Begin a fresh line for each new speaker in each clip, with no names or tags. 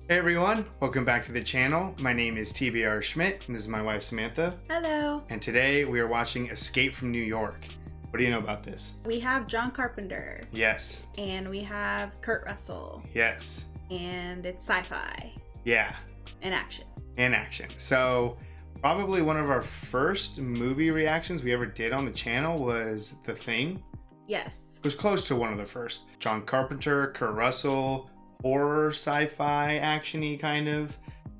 Hey everyone, welcome back to the channel. My name is TBR Schmidt and this is my wife Samantha.
Hello.
And today we are watching Escape from New York. What do you know about this?
We have John Carpenter.
Yes.
And we have Kurt Russell.
Yes.
And it's sci-fi.
Yeah.
And action.
And action. So probably one of our first movie reactions we ever did on the channel was The Thing.
Yes.
It was close to one of the first. John Carpenter, Kurt Russell, horror, sci-fi, action-y kind of.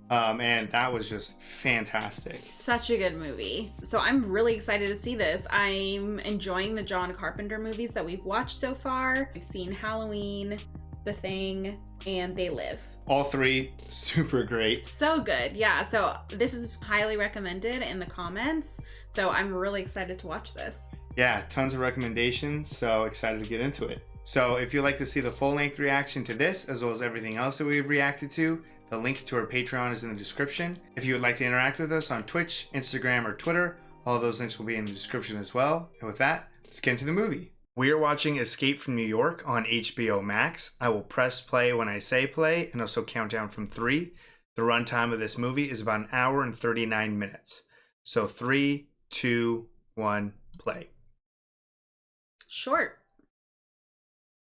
And that was just fantastic.
Such a good movie. So I'm really excited to see this. I'm enjoying the John Carpenter movies that we've watched so far. We've seen Halloween, The Thing, and They Live.
All three super great.
So good. Yeah. So this is highly recommended in the comments. So I'm really excited to watch this.
Yeah, tons of recommendations. So excited to get into it. So if you'd like to see the full-length reaction to this, as well as everything else that we've reacted to, the link to our Patreon is in the description. If you would like to interact with us on Twitch, Instagram, or Twitter, all those links will be in the description as well. And with that, let's get into the movie. We are watching Escape from New York on HBO Max. I will press play when I say play and also count down from 3. The runtime of this movie is about an hour and 39 minutes. So 3, 2, 1, play.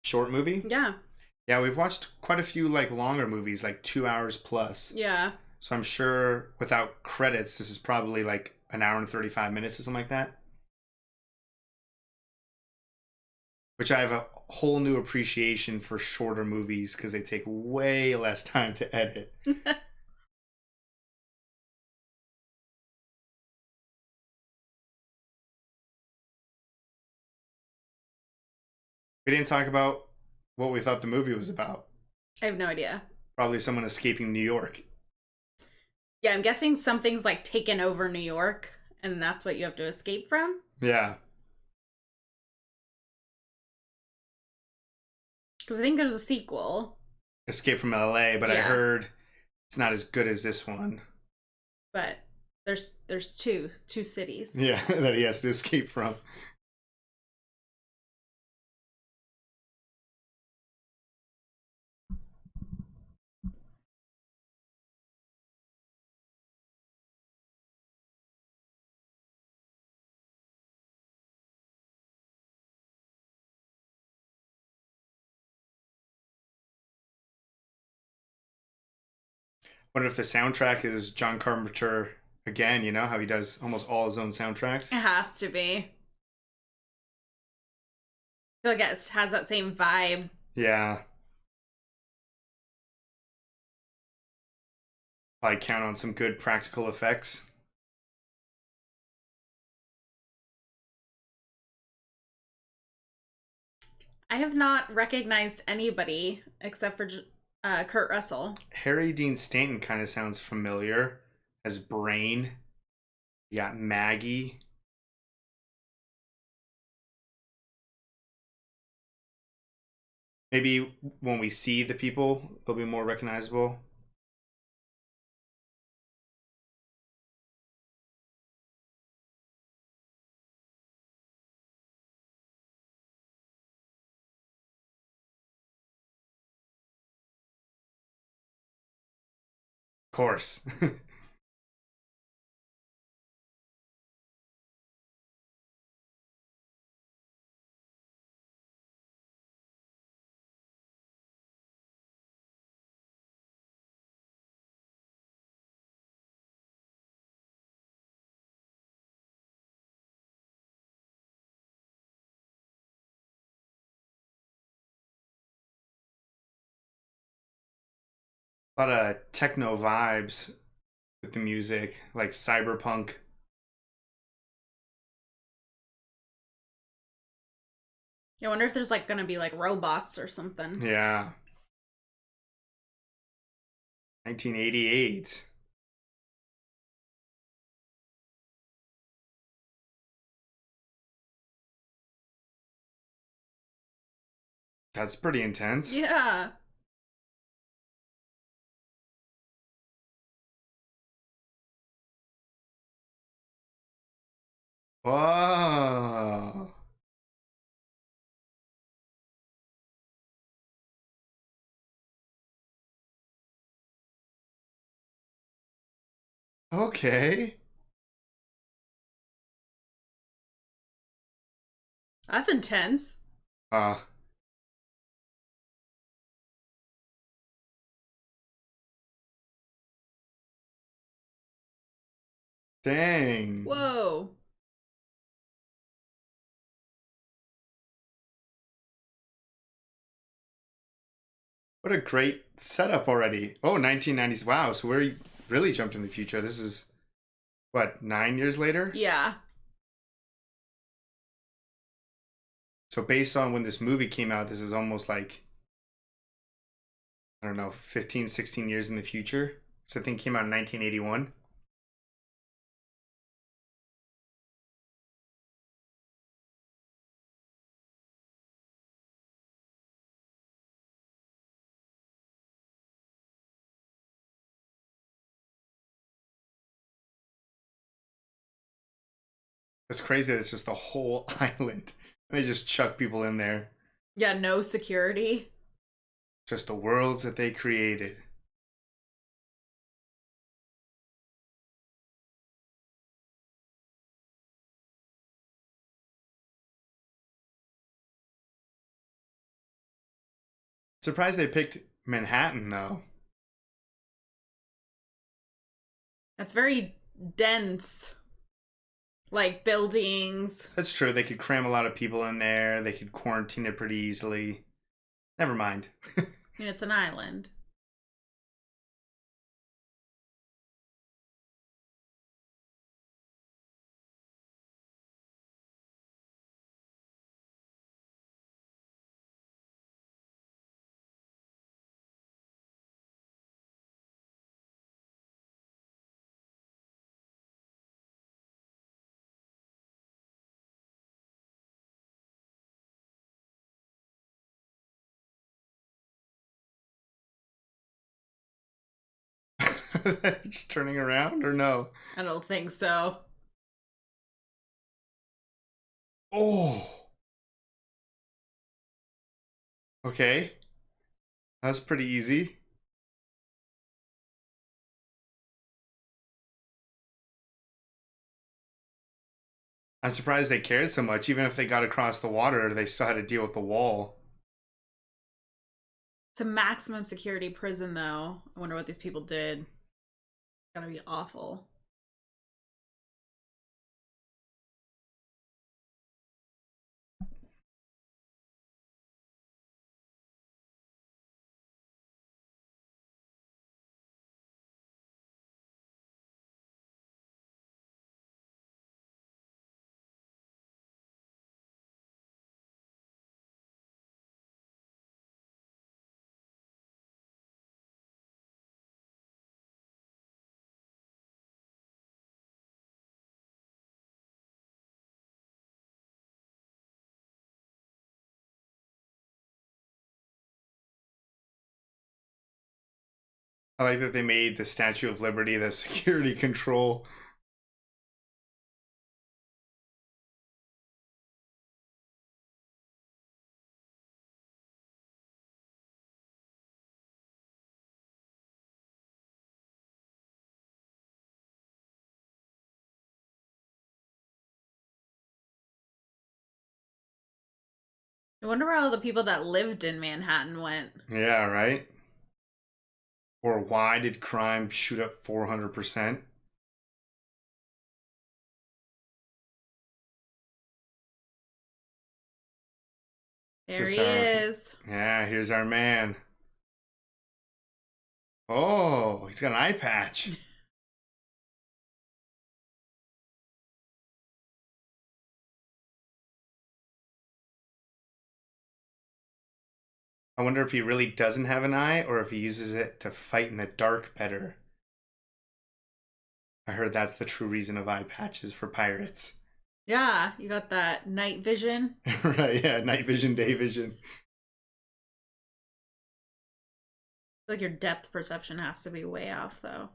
Short
movie?
Yeah.
Yeah, we've watched quite a few longer movies, 2 hours plus.
Yeah.
So I'm sure without credits, this is probably an hour and 35 minutes or something like that. Which I have a whole new appreciation for shorter movies because they take way less time to edit. We didn't talk about what we thought the movie was about.
I have no idea.
Probably someone escaping New York.
Yeah, I'm guessing something's taken over New York, and that's what you have to escape from.
Yeah.
Because I think there's a sequel.
Escape from LA, but yeah. I heard it's not as good as this one.
But there's two cities.
Yeah, that he has to escape from. Wonder if the soundtrack is John Carpenter again, you know, how he does almost all his own soundtracks?
It has to be. I feel like it has that same vibe.
Yeah. Probably count on some good practical effects.
I have not recognized anybody except for Kurt Russell.
Harry Dean Stanton kind of sounds familiar as Brain. You got Maggie. Maybe when we see the people, they'll be more recognizable. Of course. A lot of techno vibes with the music, like cyberpunk.
I wonder if there's gonna be robots or something.
Yeah. 1988. That's pretty intense.
Yeah.
Whoa. Okay.
That's intense.
Uh, dang.
Whoa.
What a great setup already. Oh, 1990s. Wow. So we're really jumped in the future. This is, what, 9 years later?
Yeah.
So based on when this movie came out, this is almost like, I don't know, 15, 16 years in the future. So I think it came out in 1981. It's crazy that it's just a whole island. And they just chuck people in there.
Yeah, no security.
Just the worlds that they created. Surprised they picked Manhattan though.
That's very dense. Like buildings.
That's true. They could cram a lot of people in there. They could quarantine it pretty easily. Never mind.
I mean, it's an island.
Just turning around or no?
I don't think so.
Oh. Okay. That's pretty easy. I'm surprised they cared so much. Even if they got across the water, they still had to deal with the wall.
It's a maximum security prison, though. I wonder what these people did. Gotta be awful.
I like that they made the Statue of Liberty the security control.
I wonder where all the people that lived in Manhattan went.
Yeah, right? Or why did crime shoot up 400%?
There he
Our,
is.
yeah, here's our man. Oh, he's got an eye patch. I wonder if he really doesn't have an eye or if he uses it to fight in the dark better. I heard that's the true reason of eye patches for pirates.
Yeah, you got that night vision.
Right, yeah, night vision, day vision.
Like your depth perception has to be way off, though.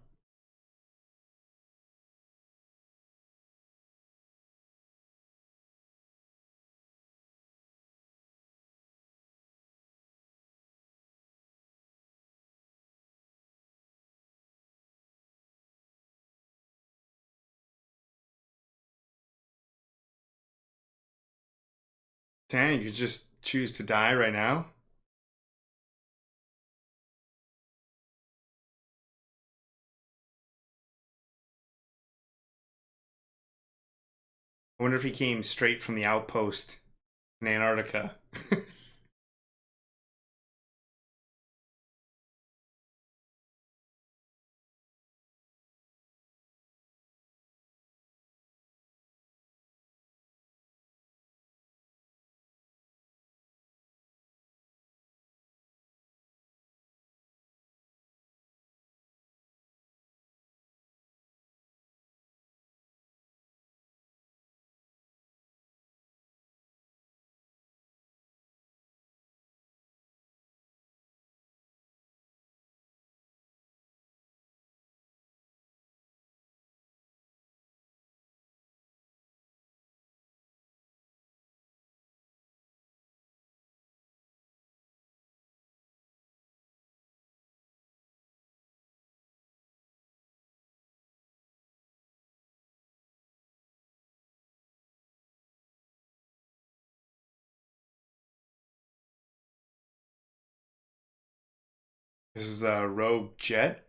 Dang, you could just choose to die right now? I wonder if he came straight from the outpost in Antarctica. This is a rogue jet.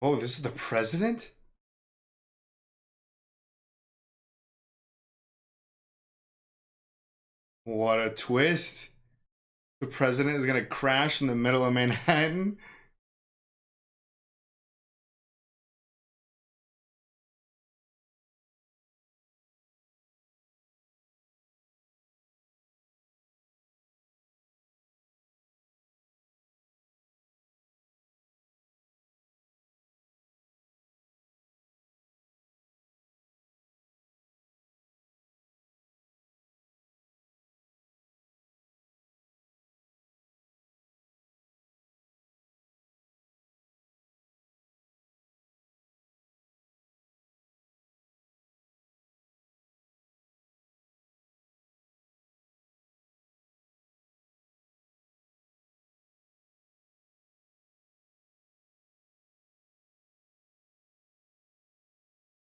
Oh, this is the president? What a twist. The president is going to crash in the middle of Manhattan?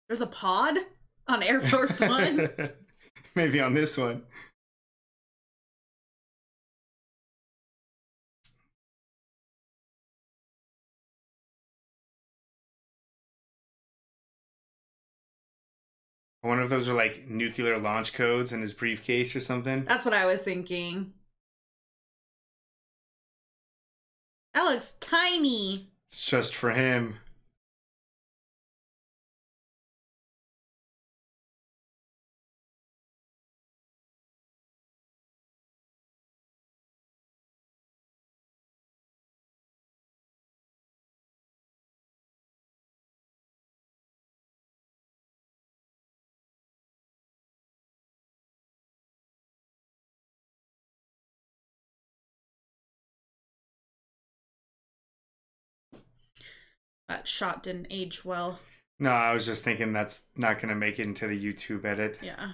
There's a pod on Air Force One.
Maybe on this one. I wonder if those are like nuclear launch codes in his briefcase or something.
That's what I was thinking. That looks tiny.
It's just for him.
That shot didn't age well.
No, I was just thinking that's not going to make it into the YouTube edit.
Yeah.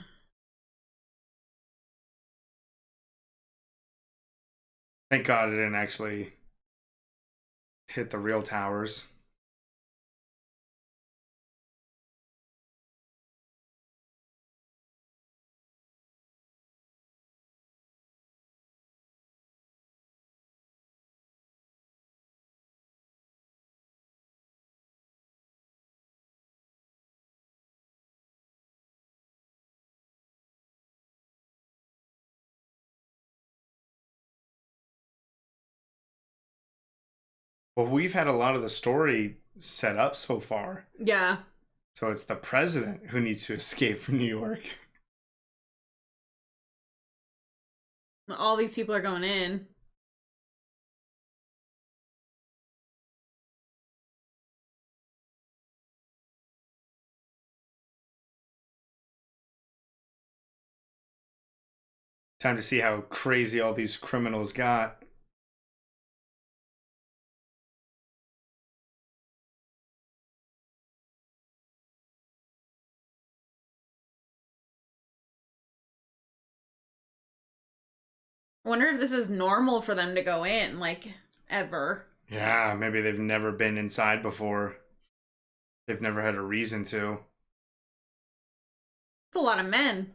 Thank God it didn't actually hit the real towers. Well, we've had a lot of the story set up so far.
Yeah.
So it's the president who needs to escape from New York.
All these people are going in.
Time to see how crazy all these criminals got.
I wonder if this is normal for them to go in, like, ever.
Yeah, maybe they've never been inside before. They've never had a reason to.
It's a lot of men.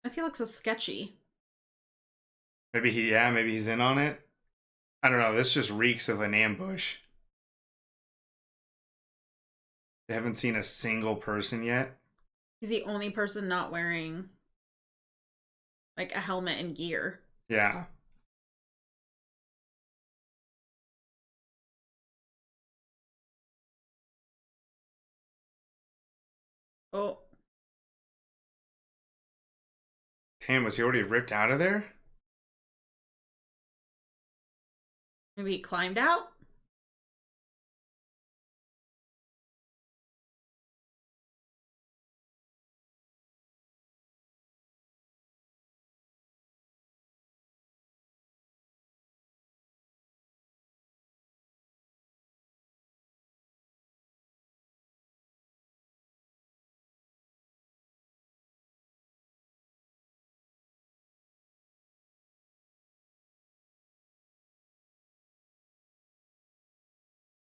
Why does he look so sketchy?
Maybe maybe he's in on it. I don't know. This just reeks of an ambush. They haven't seen a single person yet.
He's the only person not wearing, like, a helmet and gear.
Yeah.
Oh.
Damn, was he already ripped out of there?
Maybe he climbed out?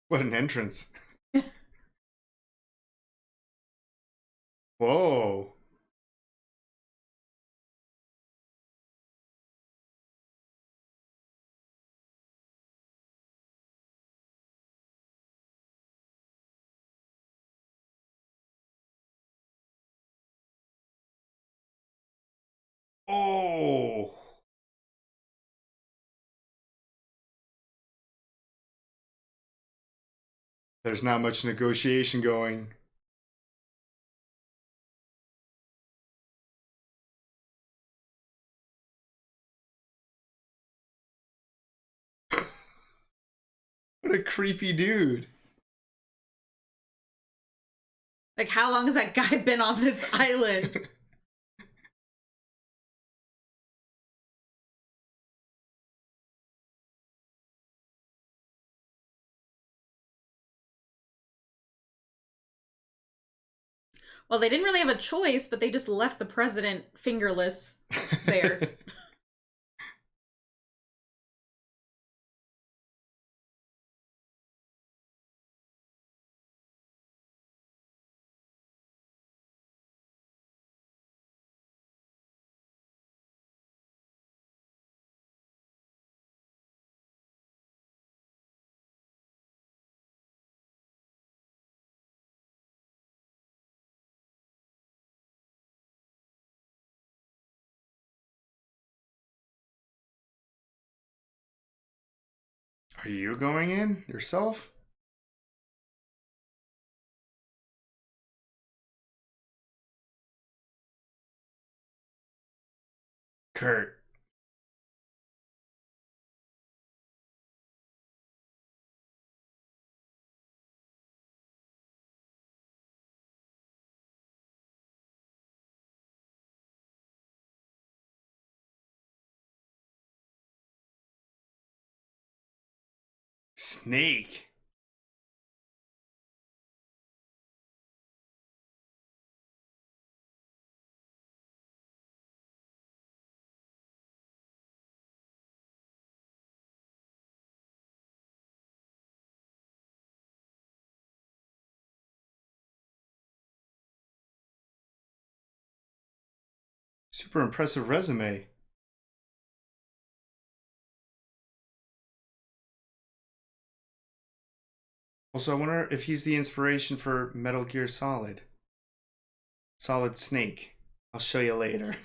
What an entrance. Whoa. Oh. There's not much negotiation going. What a creepy dude.
Like, how long has that guy been on this island? Well, they didn't really have a choice, but they just left the president fingerless there.
Are you going in yourself? Kurt. Snake. Super impressive resume. Also, I wonder if he's the inspiration for Metal Gear Solid. Solid Snake. I'll show you later.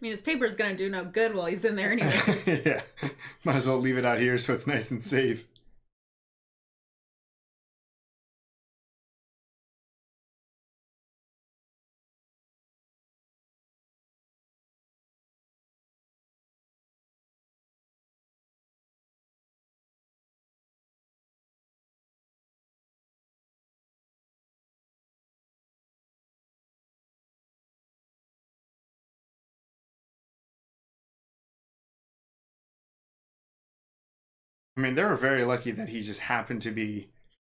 mean, his paper's gonna do no good while he's in there anyways.
Yeah. Might as well leave it out here so it's nice and safe. I mean, they were very lucky that he just happened to be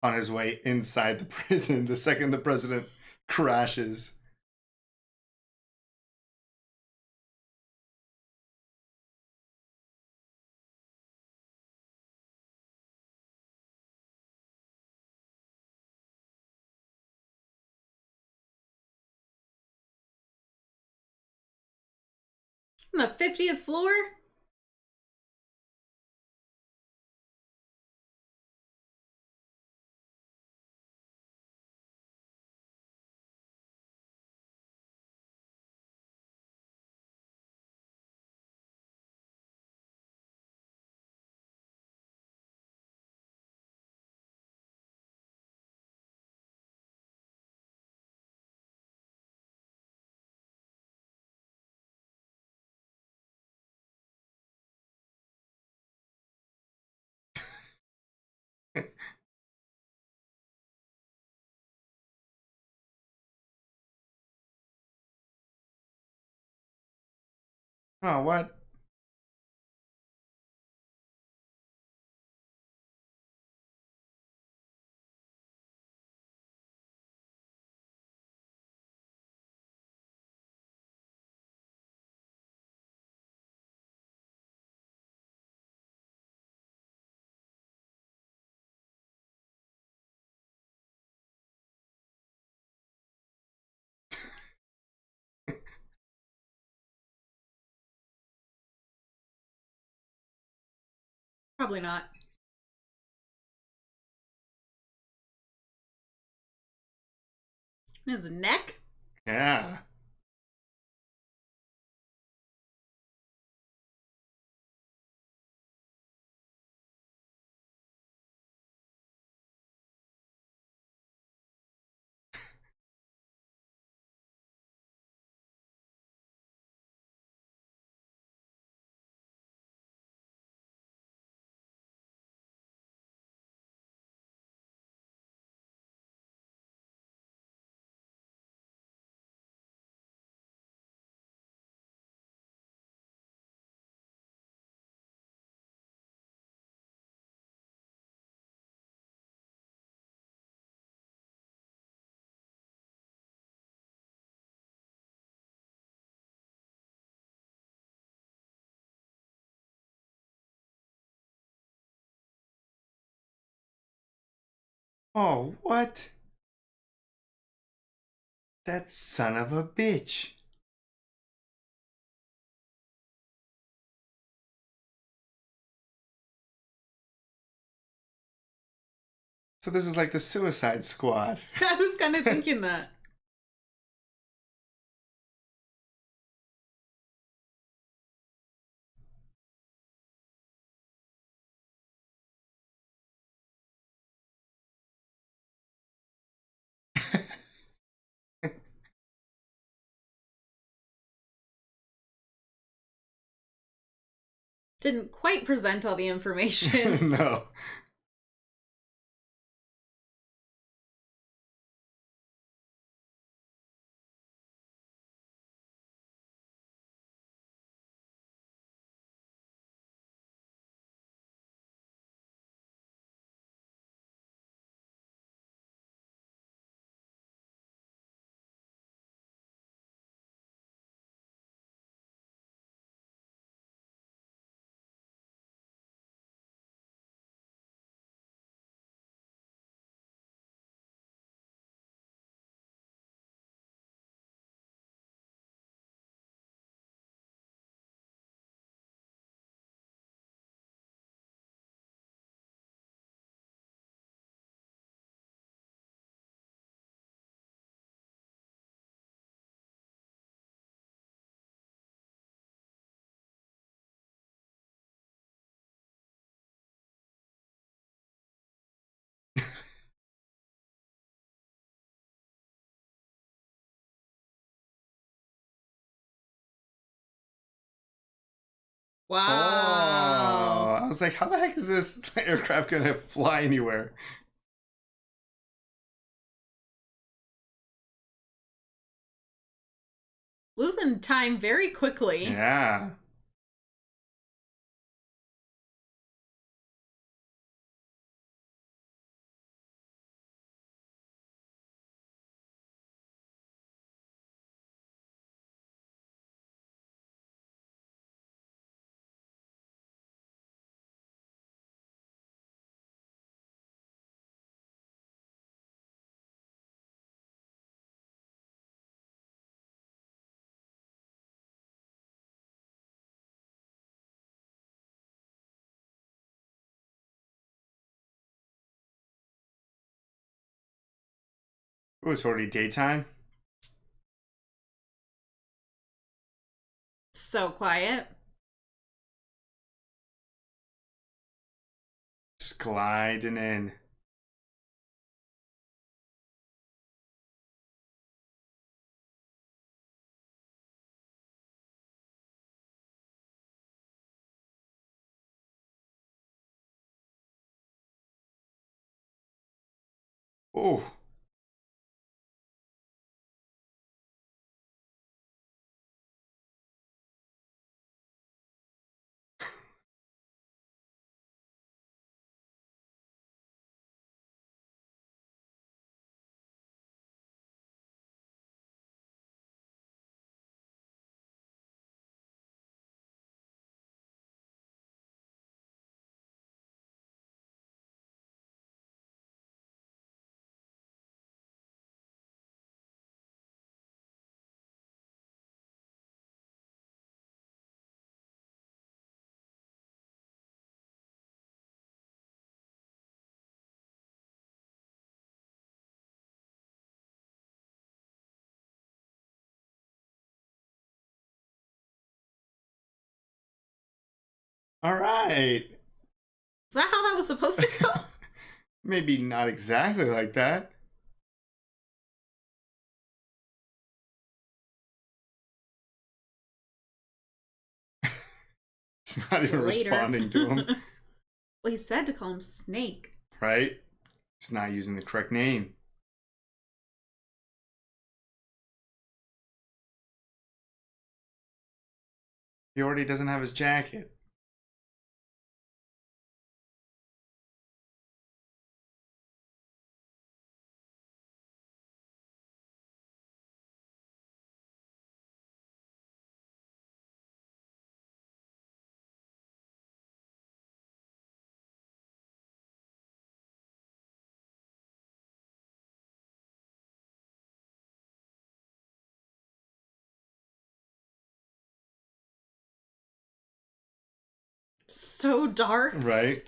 on his way inside the prison the second the president crashes.
On the 50th floor? Oh, what? Probably not. His neck?
Yeah. Oh, what? That son of a bitch. So this is like the Suicide Squad.
I was kind of thinking that. Didn't quite present all the information.
No. Oh,
Wow.
I was like, how the heck is this aircraft gonna fly anywhere?
Losing time very quickly.
Yeah. Oh, it's already daytime.
So quiet.
Just gliding in. Oh, all right.
Is that how that was supposed to go?
Maybe not exactly like that. It's not even
Later.
responding to him,
Well, he said to call him Snake.
right? It's not using the correct name. He already doesn't have his jacket.
So dark.
Right?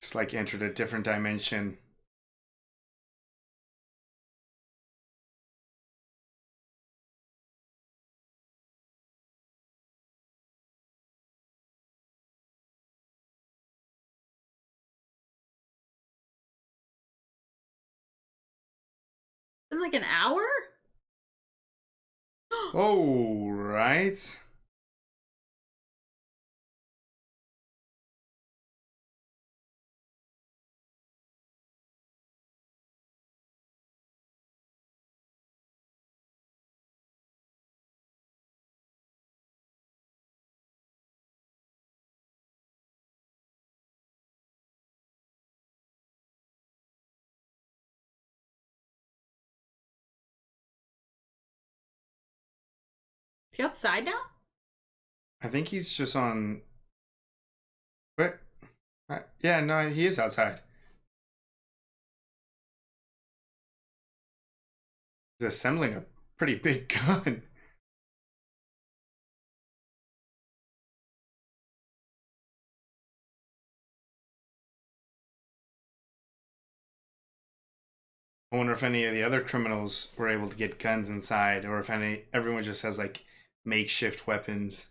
Just like entered a different dimension.
In like an hour?
Oh, right.
Is he outside now?
I think he's just on. What? Yeah, no, he is outside. He's assembling a pretty big gun. I wonder if any of the other criminals were able to get guns inside, or if everyone just has like makeshift weapons.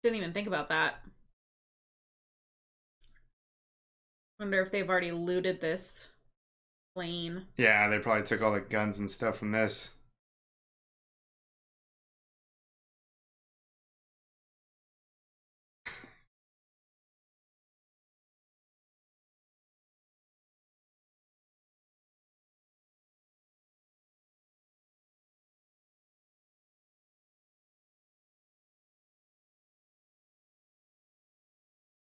Didn't even think about that. Wonder if they've already looted this plane.
Yeah, they probably took all the guns and stuff from this.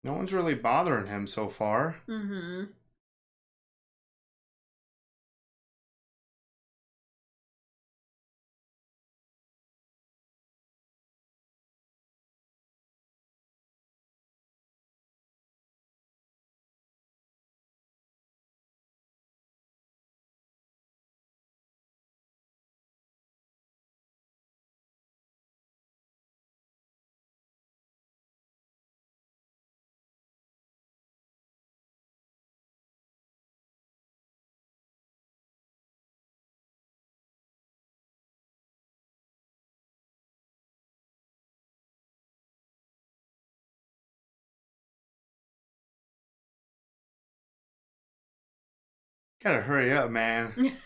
No one's really bothering him so far.
Mm-hmm.
Gotta hurry up, man.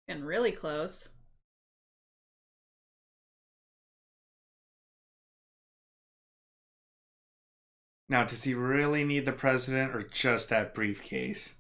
And really close.
Now, does he really need the president or just that briefcase?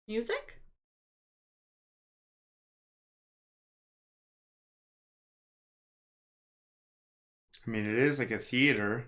Music?
I mean, it is like a theater.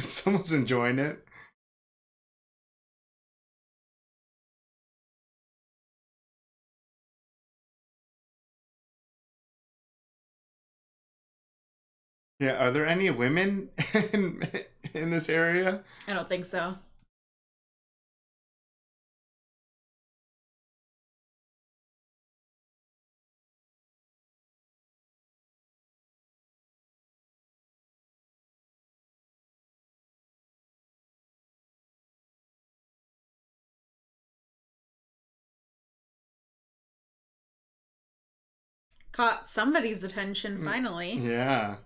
Someone's enjoying it. Yeah, are there any women in this area?
I don't think so. Caught somebody's attention finally.
Yeah.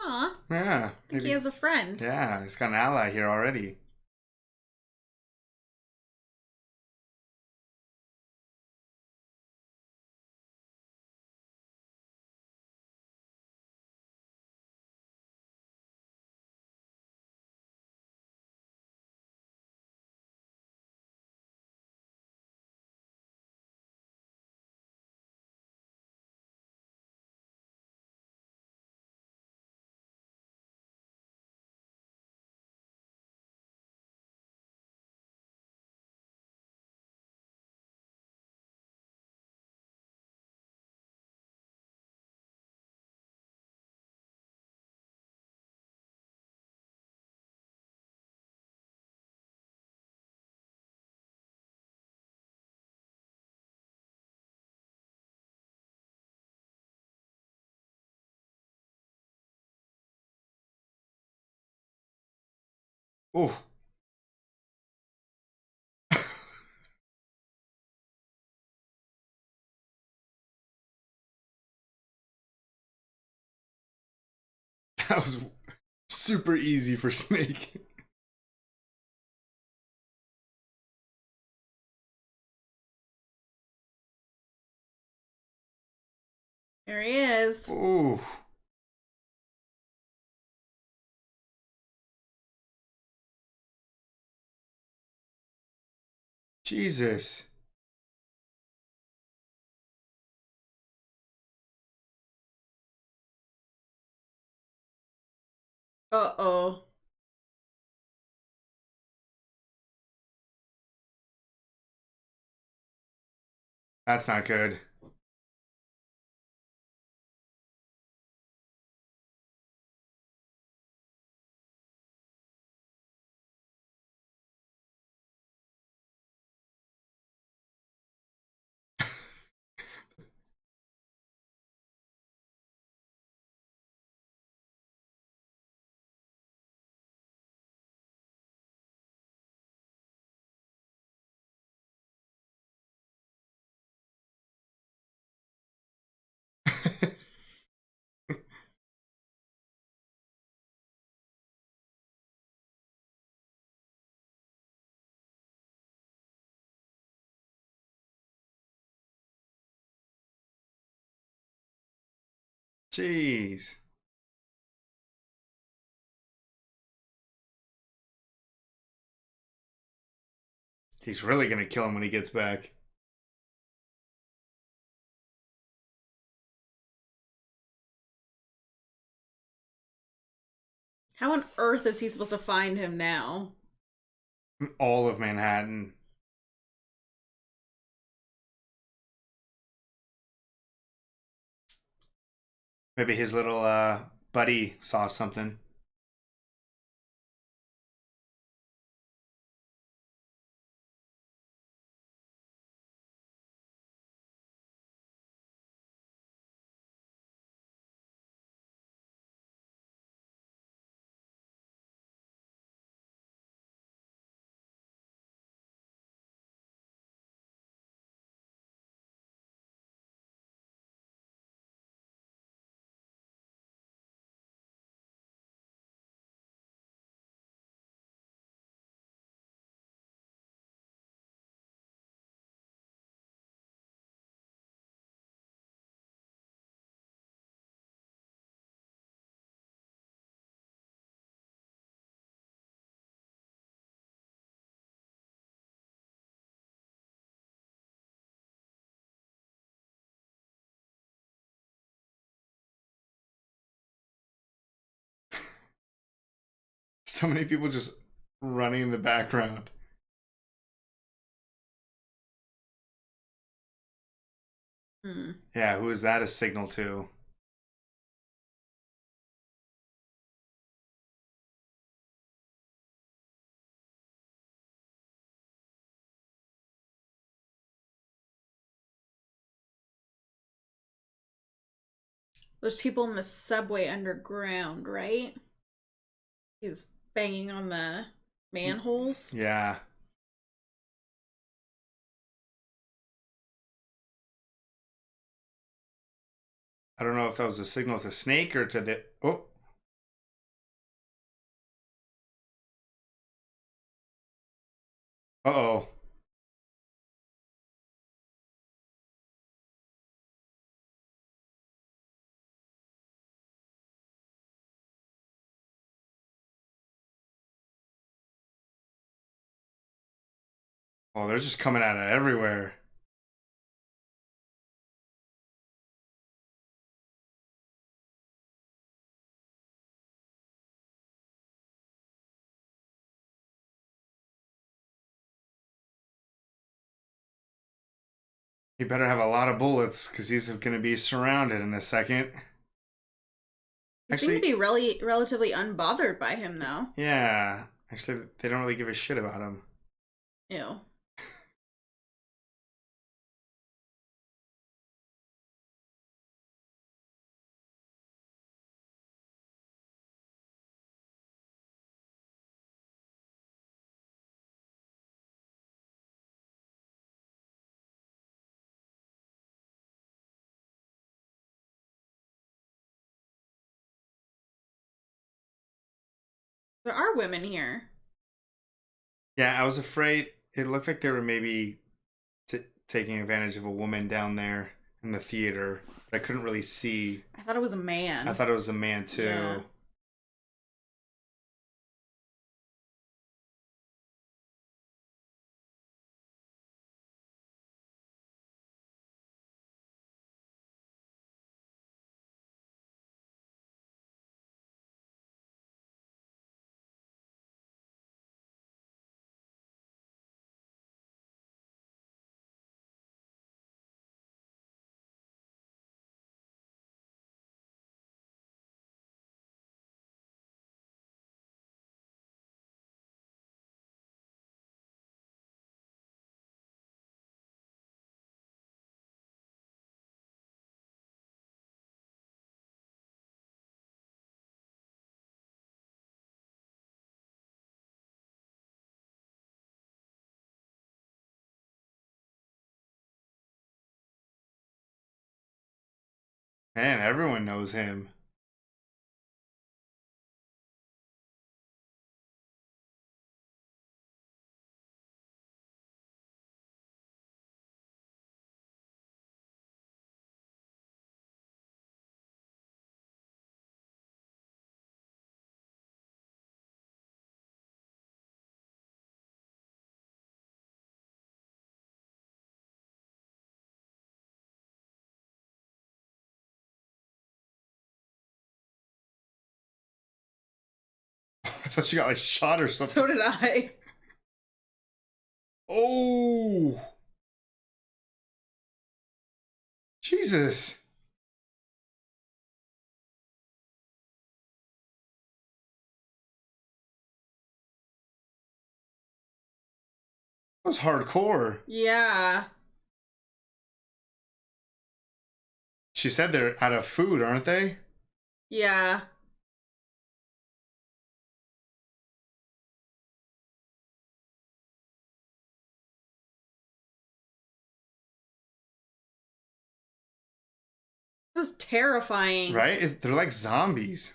Aw,
Yeah.
I think he has a friend.
Yeah, he's got an ally here already. Oh. That was super easy for Snake.
There he is.
Ooh. Jesus.
Uh-oh.
That's not good. Jeez. He's really gonna kill him when he gets back.
How on earth is he supposed to find him now?
All of Manhattan. Maybe his little buddy saw something. So many people just running in the background.
Hmm.
Yeah, who is that a signal to?
There's people in the subway underground, right? He's banging on the manholes.
Yeah. I don't know if that was a signal to Snake or to the. Oh. Uh oh. Oh, they're just coming out of everywhere. He better have a lot of bullets because he's going to be surrounded in a second.
They seem to
Actually,
be really relatively unbothered by him, though.
yeah. Actually, they don't really give a shit about him.
Ew. There are women here.
Yeah, I was afraid it looked like they were maybe taking advantage of a woman down there in the theater. But I couldn't really see.
I thought it was a
I
man.
thought it was a man too.
Yeah.
Man, everyone knows him. I thought she got like shot or something.
So did I.
Oh, Jesus. That was hardcore.
Yeah.
She said they're out of food, aren't they?
Yeah. This is terrifying.
Right? They're like zombies.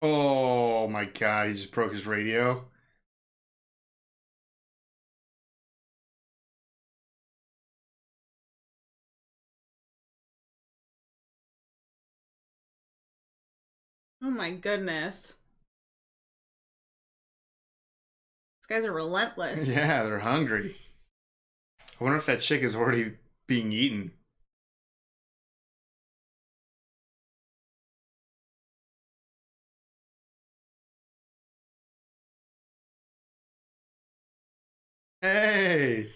Oh my god, he just broke his radio.
Oh my goodness. These guys are relentless.
Yeah, they're hungry. I wonder if that chick is already being eaten. Hey!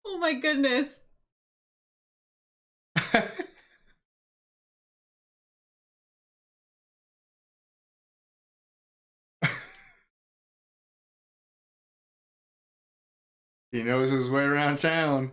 Oh my goodness.
He knows his way around town.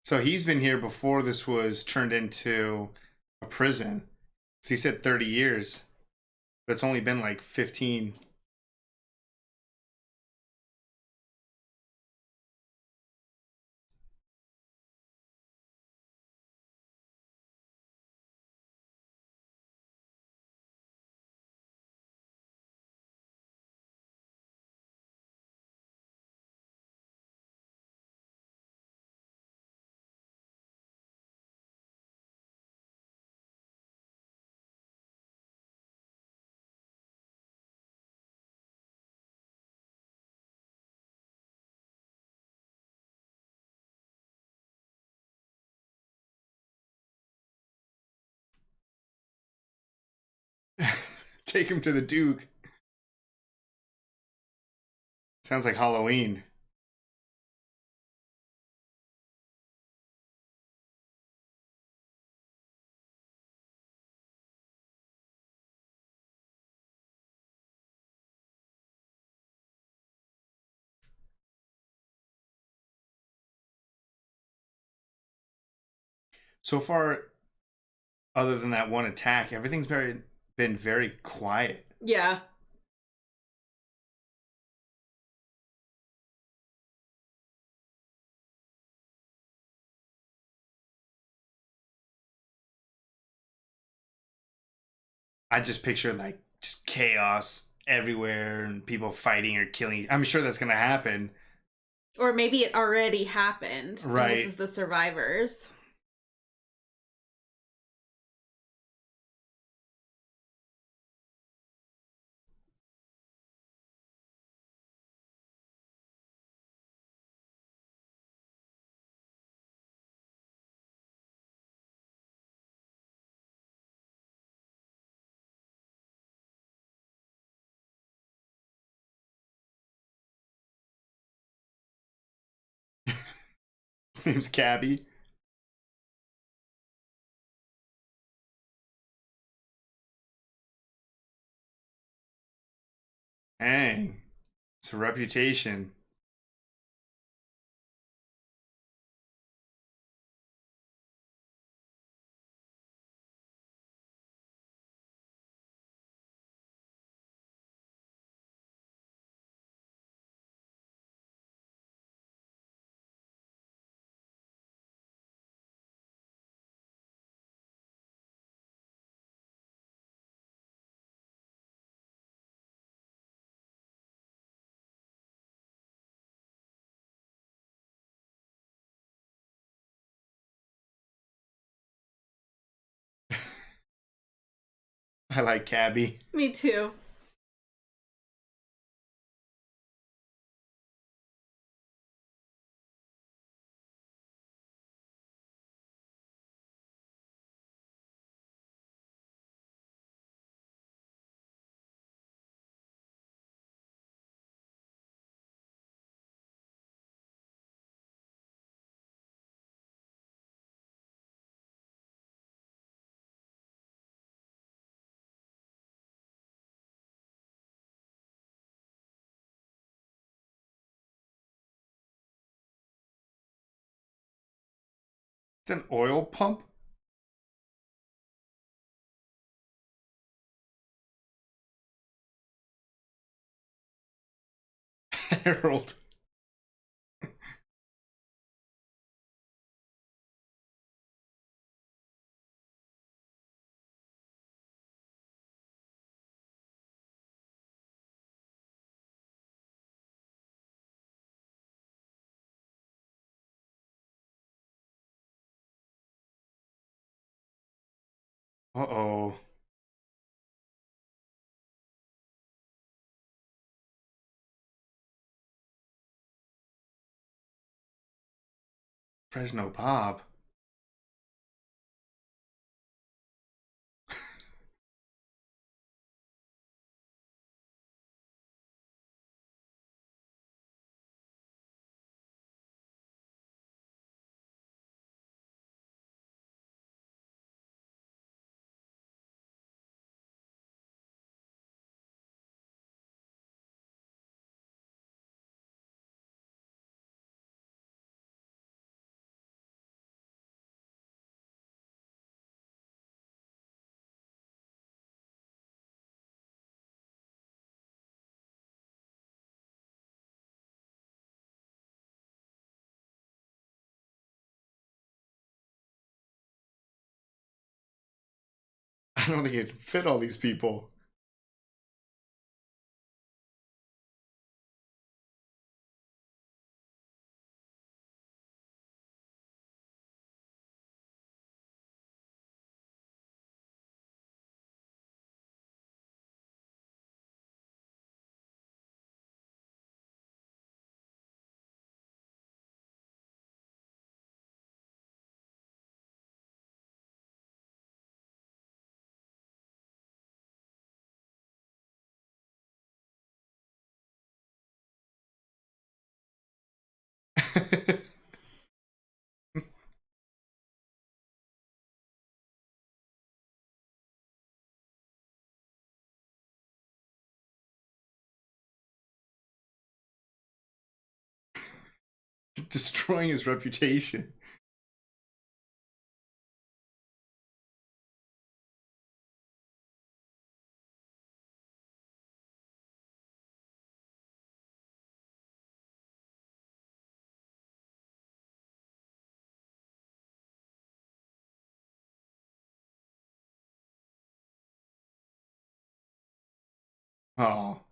So he's been here before this was turned into a prison. So he said 30 years, but it's only been like 15. Take him to the Duke. Sounds like Halloween. So far, other than that one attack, everything's been very quiet.
Yeah.
I just picture like just chaos everywhere and people fighting or killing. I'm sure that's gonna happen.
Or maybe it already happened.
Right.
And this is the survivors.
His name's Cabby. Dang. It's a reputation. I like Cabby.
Me too.
It's an oil pump? Harold. Uh-oh. Fresno Bob. I don't think it fit all these people. Destroying his reputation. Oh.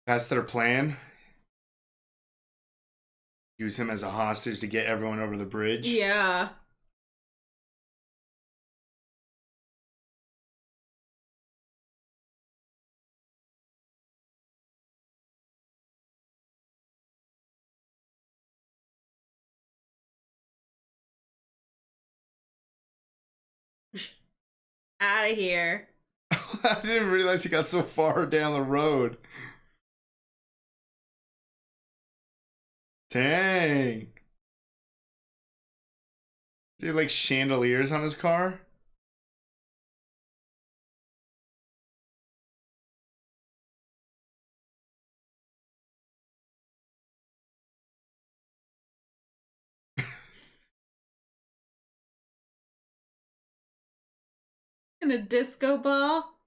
That's their plan. Use him as a hostage to get everyone over the bridge.
Yeah. Out of here.
I didn't realize he got so far down the road. Dang. Is he like chandeliers on his car?
In a disco ball.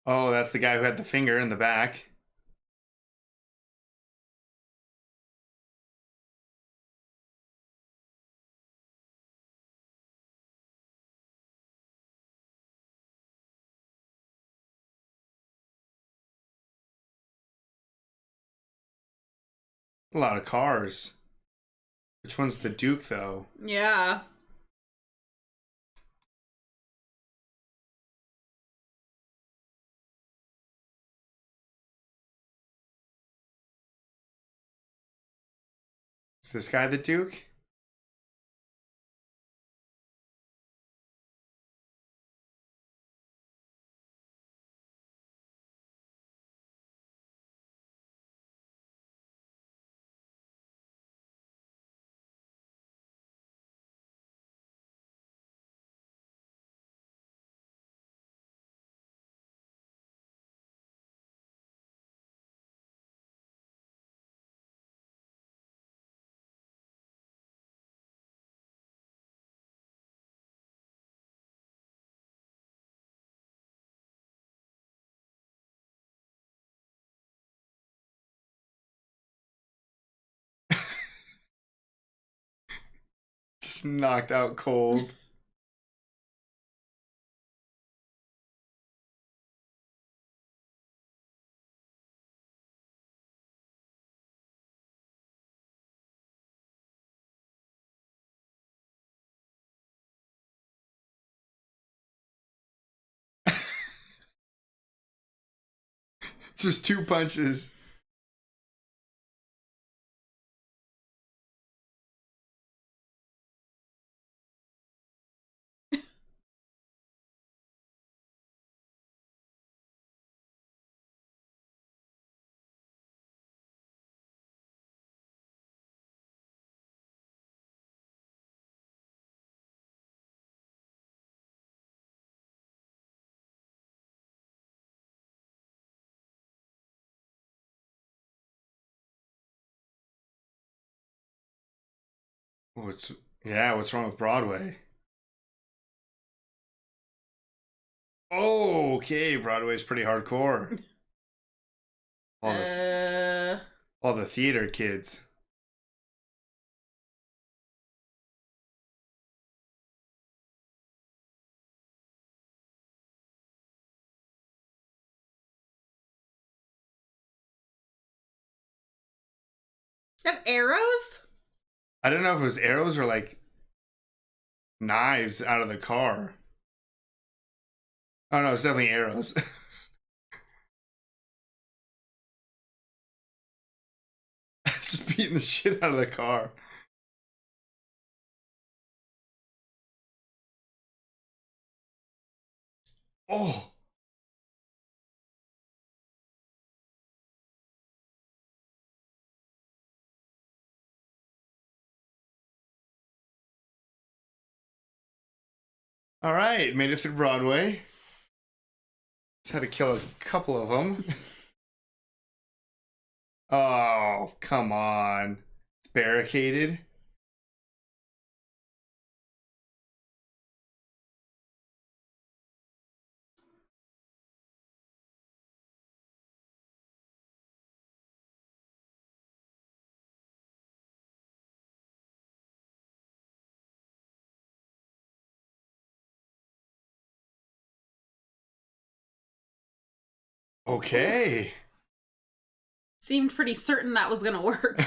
Oh, that's the guy who had the finger in the back. A lot of cars. Which one's the Duke, though?
Yeah.
Is this guy the Duke? Just knocked out cold. Just two punches. What's yeah, what's wrong with Broadway? Oh, okay, Broadway's pretty hardcore. All the
Uh.
all the theater kids.
Got arrows?
I don't know if it was arrows or like knives out of the car. Oh no, it's definitely arrows. Just beating the shit out of the car. Oh. All right, made it through Broadway. Just had to kill a couple of them. Oh, come on. It's barricaded. Okay.
Seemed pretty certain that was gonna work.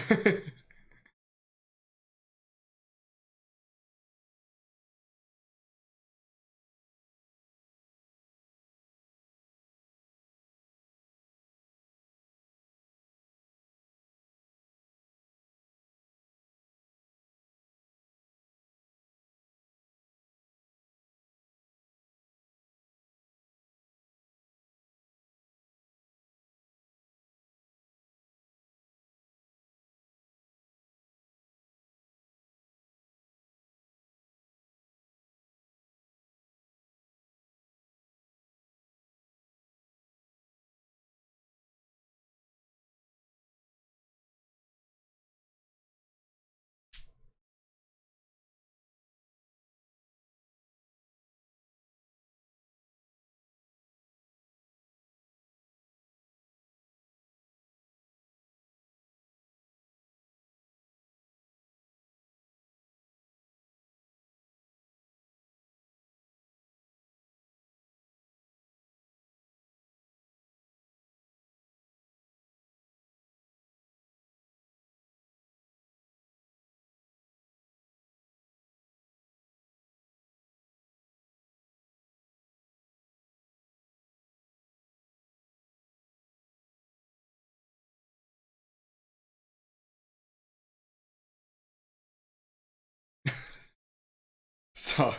Saw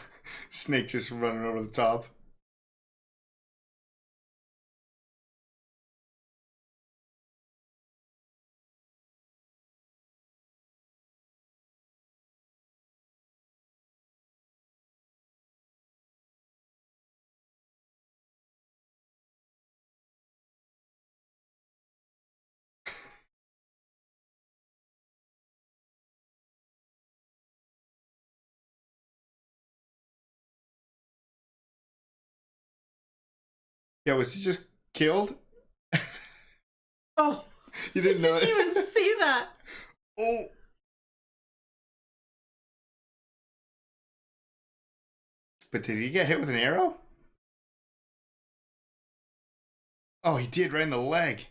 Snake just running over the top. Yeah, was he just killed?
Oh,
You
I
didn't know
didn't
it?
even see that.
Oh. But did he get hit with an arrow? Oh, he did, right in the leg.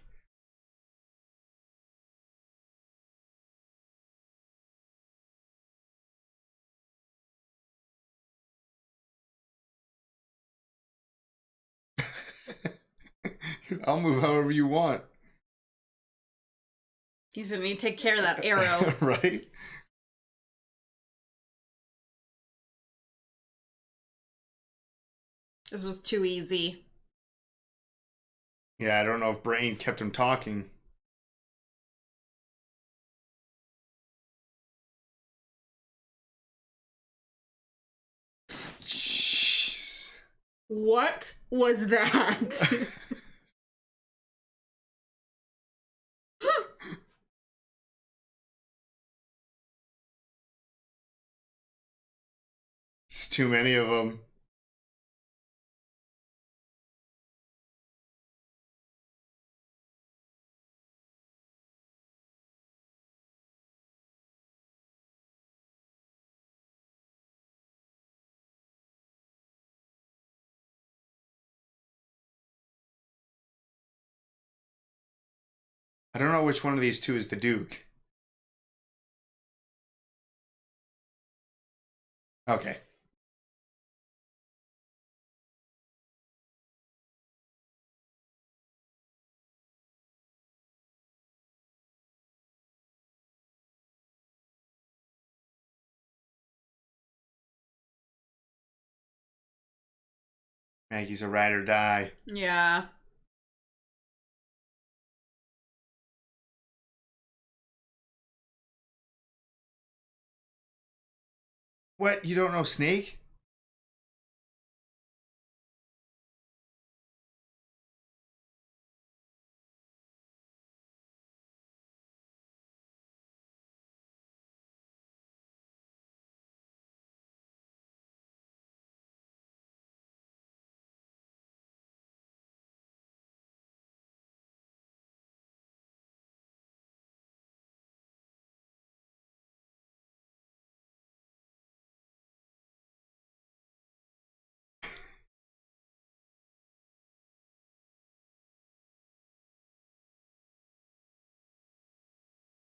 I'll move however you want.
He's gonna need to take care of that arrow.
Right?
This was too easy.
Yeah, I don't know if Brain kept him talking. Jeez.
What was that?
It's too many of them. I don't know which one of these two is the Duke. Okay. Maggie's a ride or die.
Yeah.
What? You don't know Snake?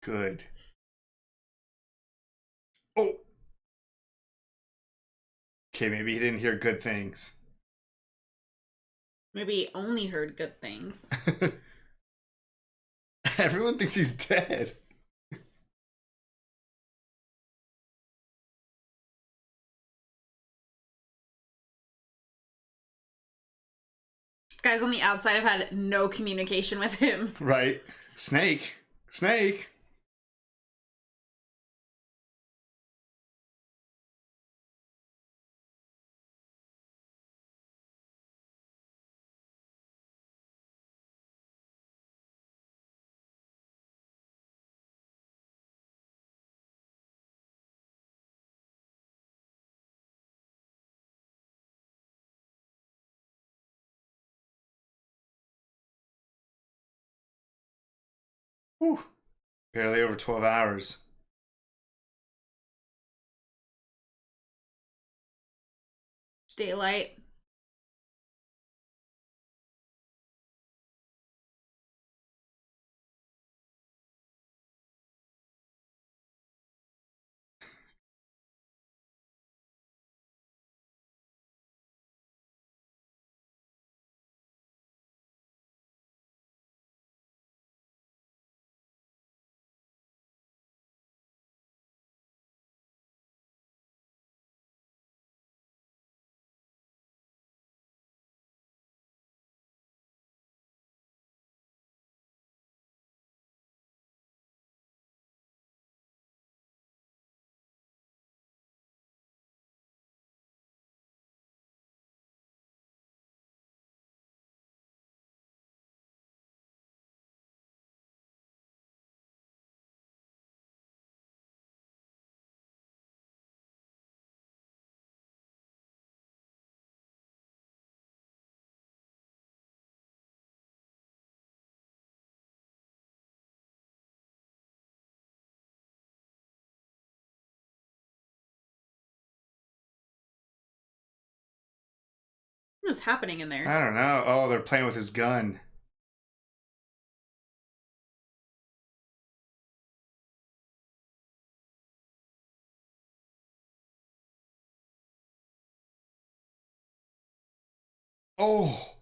Good. Oh. Okay, maybe he didn't hear good things.
Maybe he only heard good things.
Everyone thinks he's dead.
Guys on the outside have had no communication with him.
Right. Snake. Snake. Whew. Barely over 12 hours.
It's daylight. What is happening in there?
I don't know. Oh, they're playing with his gun. Oh.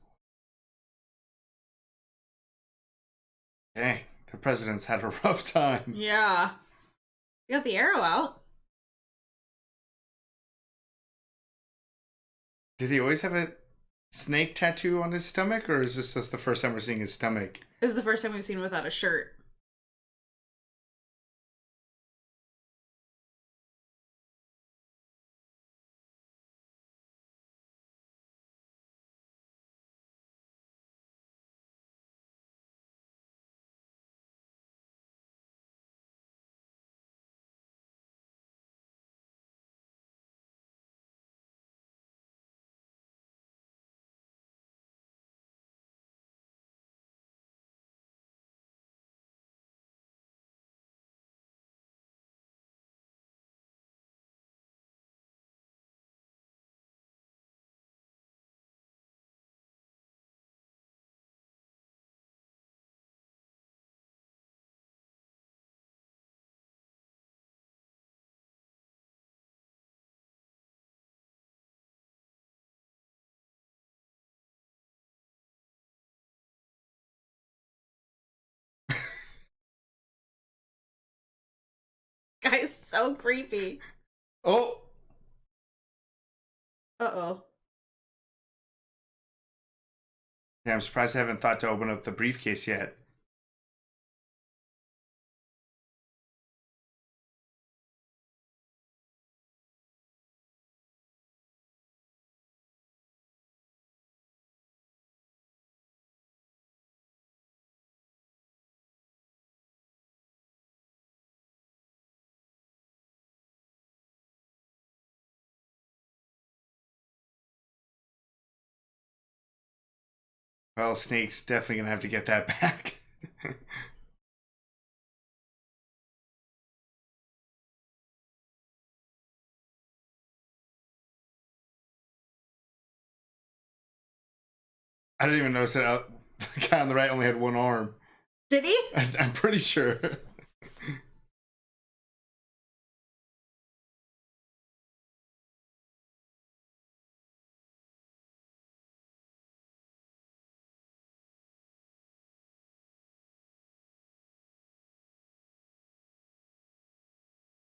Dang. The president's had a rough time.
Yeah. You got the arrow out.
Did he always have a snake tattoo on his stomach, or is this just the first time we're seeing his stomach?
This is the first time we've seen him without a shirt. Guy's so creepy.
Oh.
Uh-oh.
Yeah, I'm surprised I haven't thought to open up the briefcase yet. Well, Snake's definitely gonna have to get that back. I didn't even notice that the guy on the right only had one arm.
Did he?
I'm pretty sure.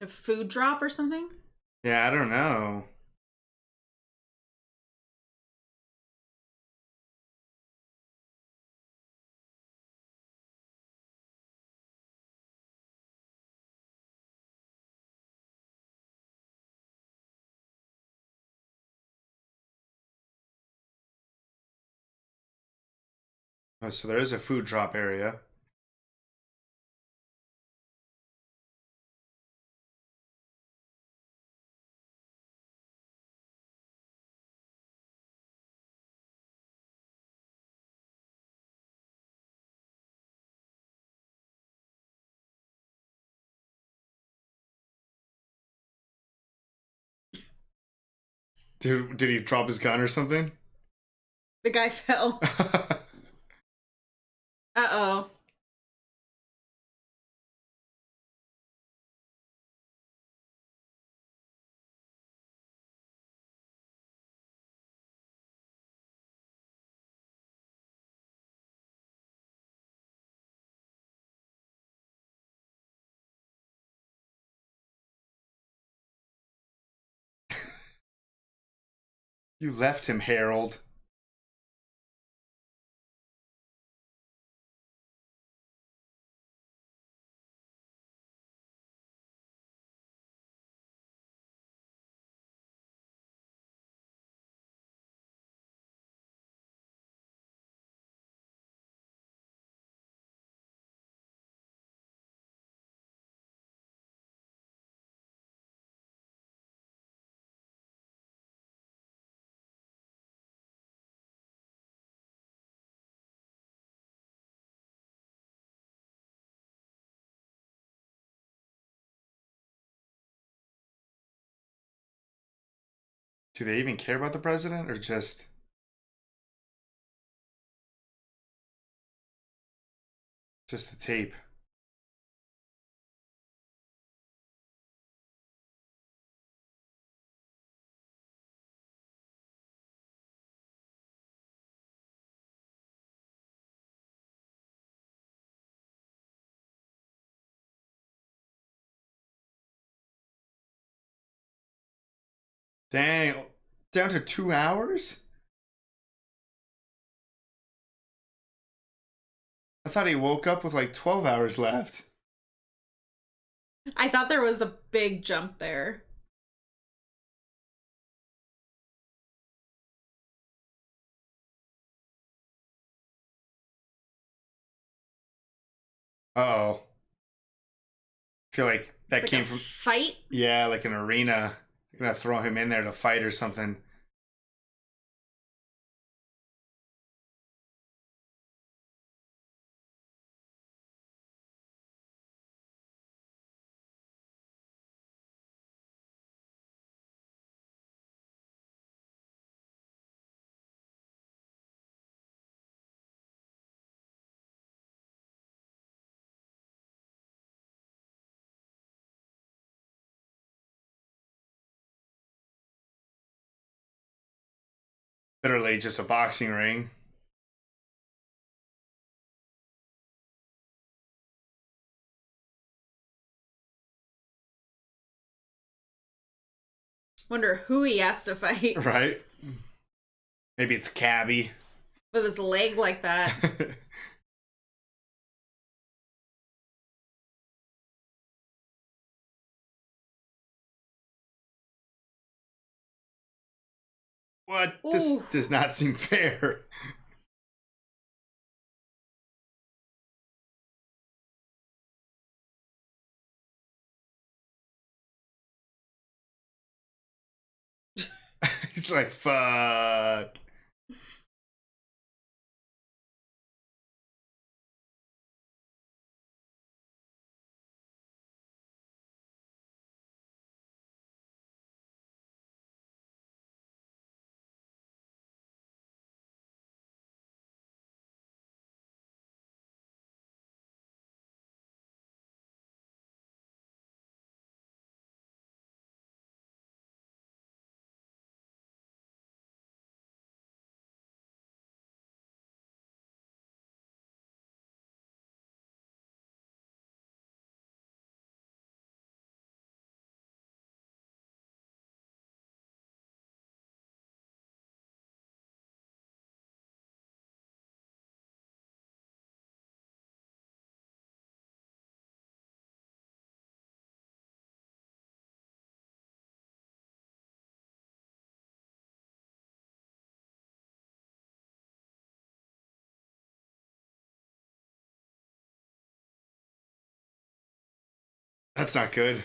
A food drop or something?
Yeah, I don't know. Oh, so there is a food drop area. Did he drop his gun or something?
The guy fell. Uh-oh.
You left him, Harold. Do they even care about the president or just the tape? Dang, down to 2 hours? I thought he woke up with like 12 hours left.
I thought there was a big jump there.
Uh-oh. I feel like that
It's
came
like a
from,
fight.
yeah, like an arena. They're gonna throw him in there to fight or something. Literally just a boxing ring.
Wonder who he has to fight.
Right? Maybe it's Cabby.
With his leg like that.
What? This
Ooh.
does not seem fair. He's like, fuck. That's not good.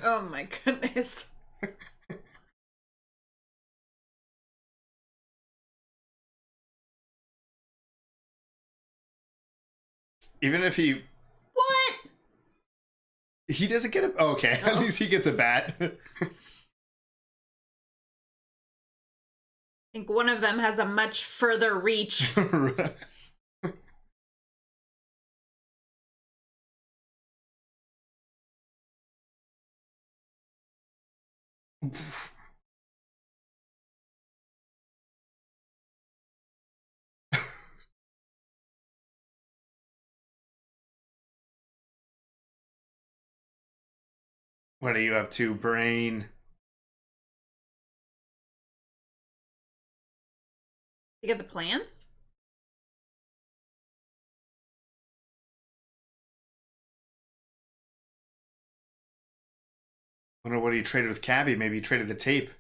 Oh my goodness.
Even if
What?
he doesn't get a okay, at
Oh.
least he gets a bat.
I think one of them has a much further reach.
What are you up to, brain?
You get the plants?
Wonder what he traded with Cavi. Maybe he traded the tape.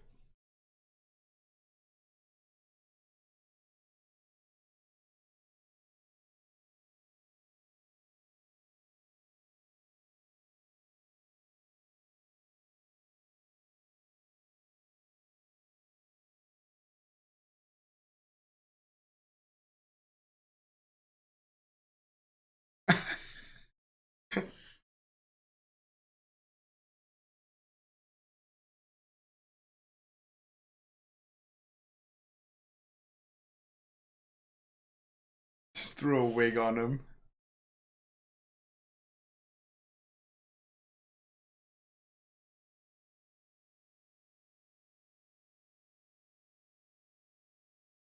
Just threw a wig on him.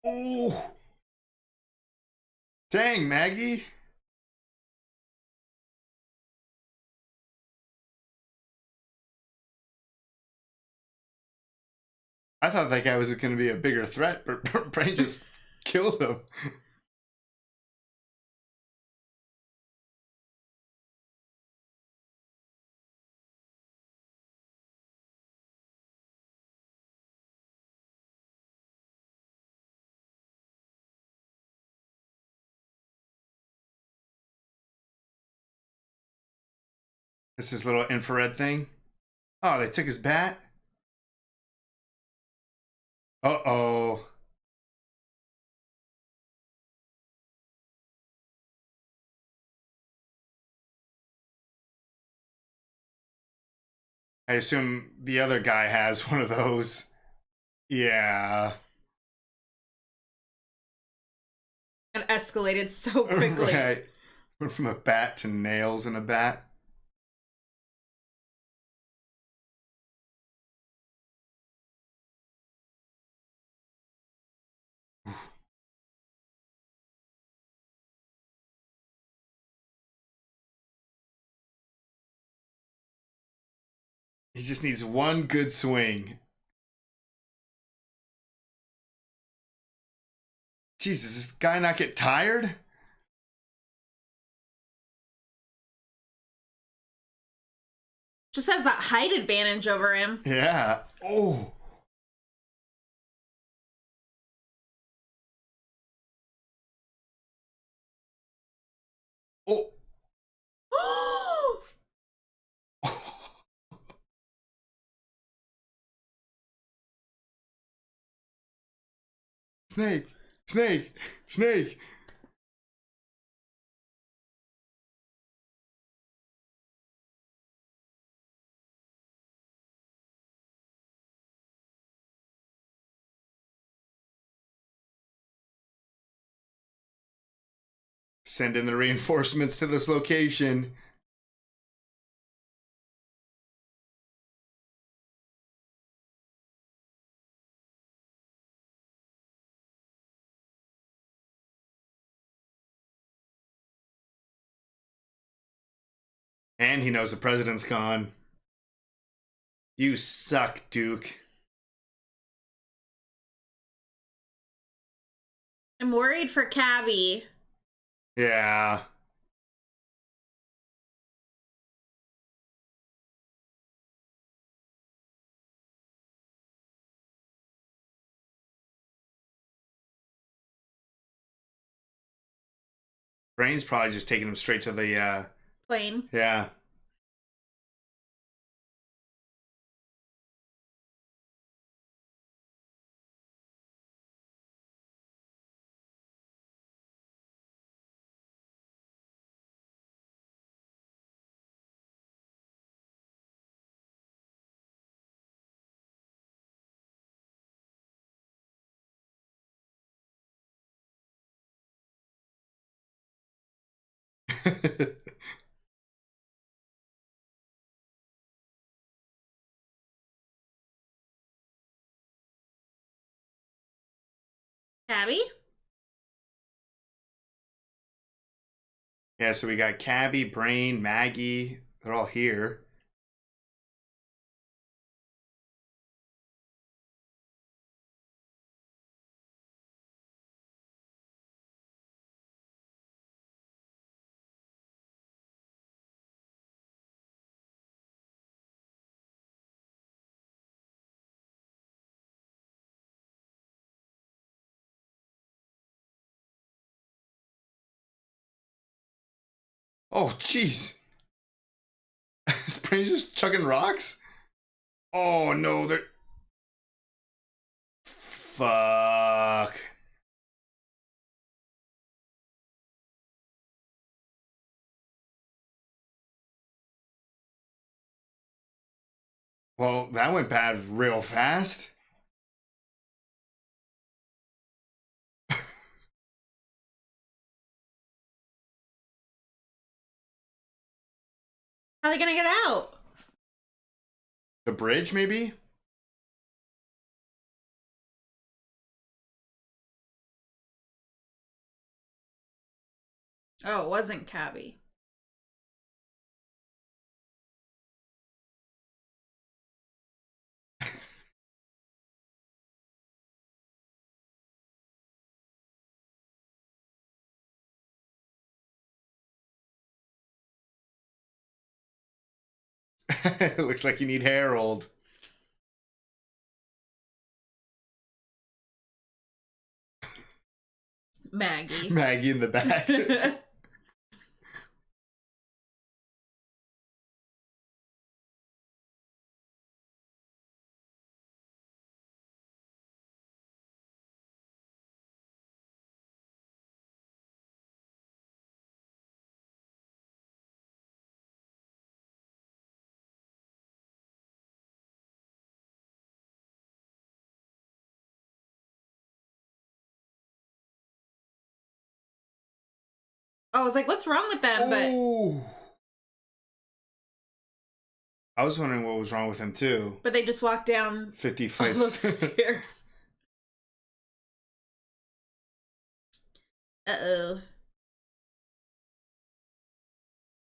Oh, dang, Maggie. I thought that guy was going to be a bigger threat, but Brain just killed him. It's this little infrared thing. Oh, they took his bat? Uh-oh. I assume the other guy has one of those. Yeah.
It escalated so quickly.
Right. Went from a bat to nails in a bat. He just needs one good swing. Jesus, does this guy not get tired?
Just has that height advantage over him.
Yeah. Oh. Oh. Snake. Snake. Snake. Send in the reinforcements to this location. And he knows the president's gone. You suck, Duke.
I'm worried for Cabby.
Yeah. Brain's probably just taking him straight to the,
Plane.
yeah.
Cabby?
Yeah, so we got Cabby, Brain, Maggie. They're all here. Oh, jeez. Is Brain just chugging rocks? Oh, no, they're... Fuck. Well, that went bad real fast.
How are they gonna get out?
The bridge, maybe?
Oh, it wasn't Cabby.
It looks like you need Harold.
Maggie.
Maggie in the back.
I was like, what's wrong with them? But
Ooh. I was wondering what was wrong with him, too.
they just walked down
50
all
flights.
those stairs. Uh-oh.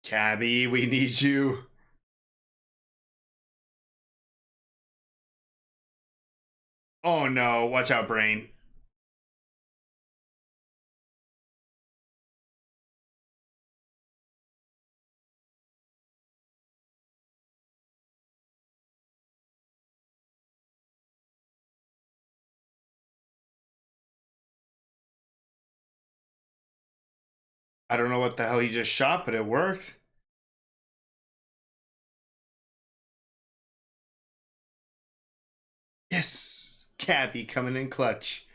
Cabby, we need you. Oh no, watch out, brain. I don't know what the hell he just shot, but it worked. Yes! Cabby coming in clutch.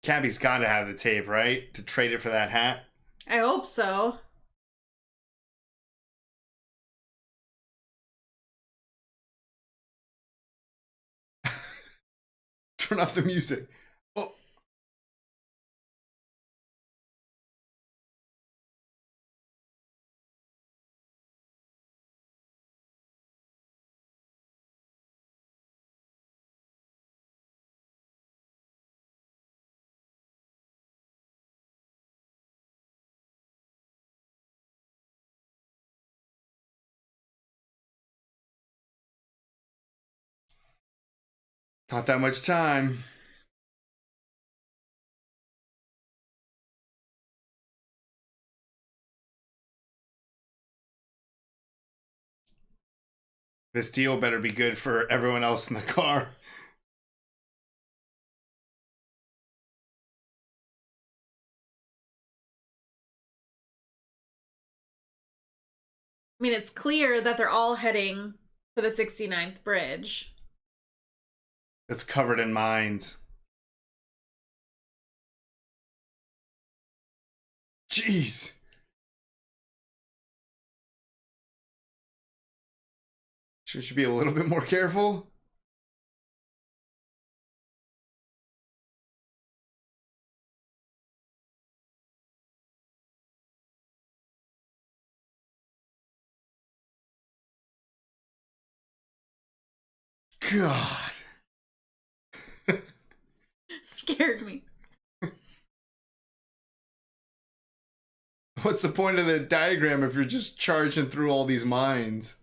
Cabby's got to have the tape, right? To trade it for that hat.
I hope so.
Turn off the music. Oh. Not that much time. This deal better be good for everyone else in the car.
I mean, it's clear that they're all heading for the 69th bridge.
It's covered in mines. Jeez. Should be a little bit more careful. God.
Scared me.
What's the point of the diagram if you're just charging through all these mines?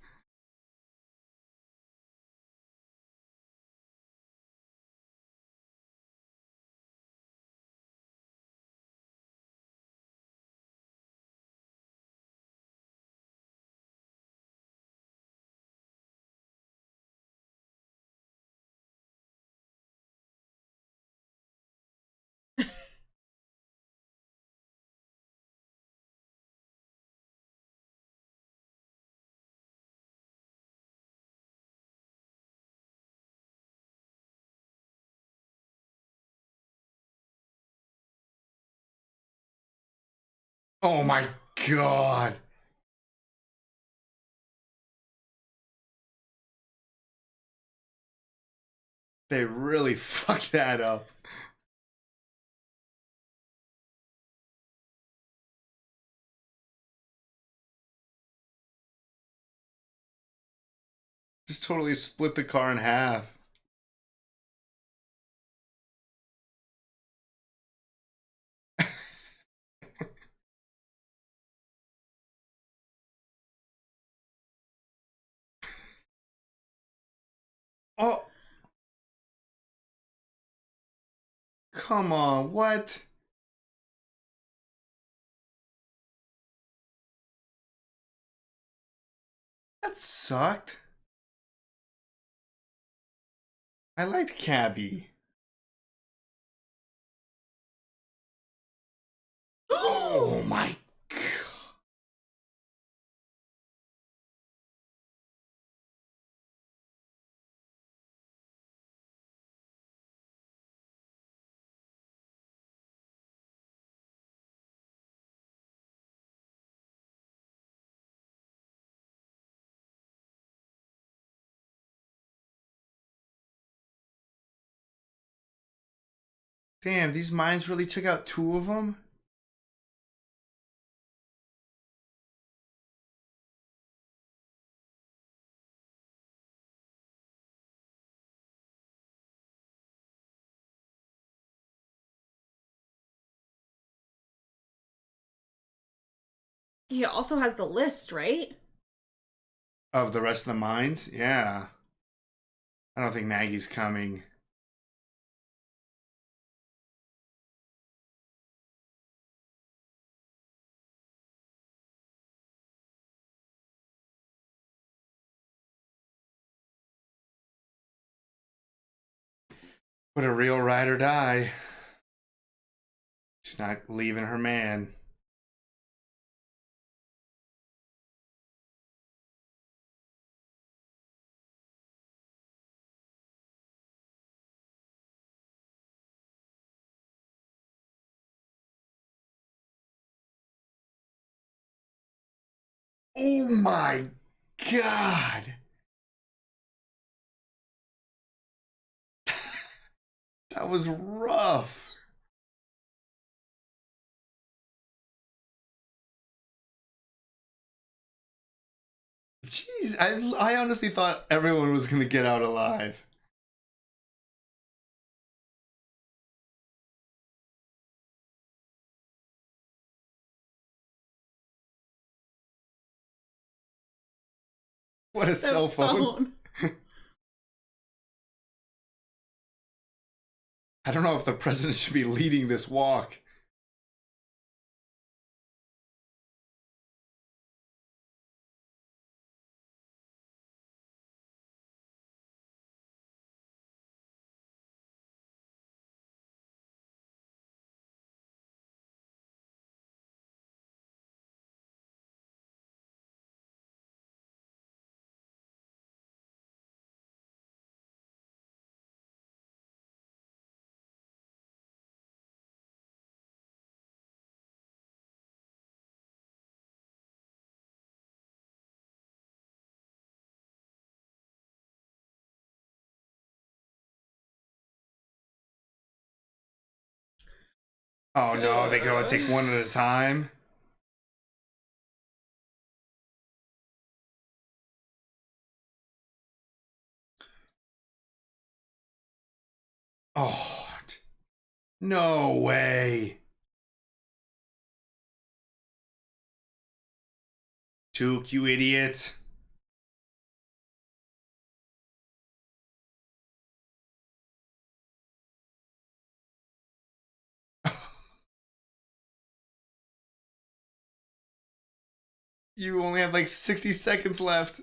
Oh my God. They really fucked that up. Just totally split the car in half. Oh, come on. What? That sucked. I liked Cabby. Oh my God. Damn, these mines really took out two of them?
He also has the list, right?
Of the rest of the mines? Yeah. I don't think Maggie's coming. What a real ride or die. She's not leaving her man. Oh my god. That was rough. Jeez, I honestly thought everyone was going to get out alive. What a cell phone. I don't know if the president should be leading this walk. Oh no, they can only take one at a time. Oh, no way. Took, you idiot. You only have like 60 seconds left.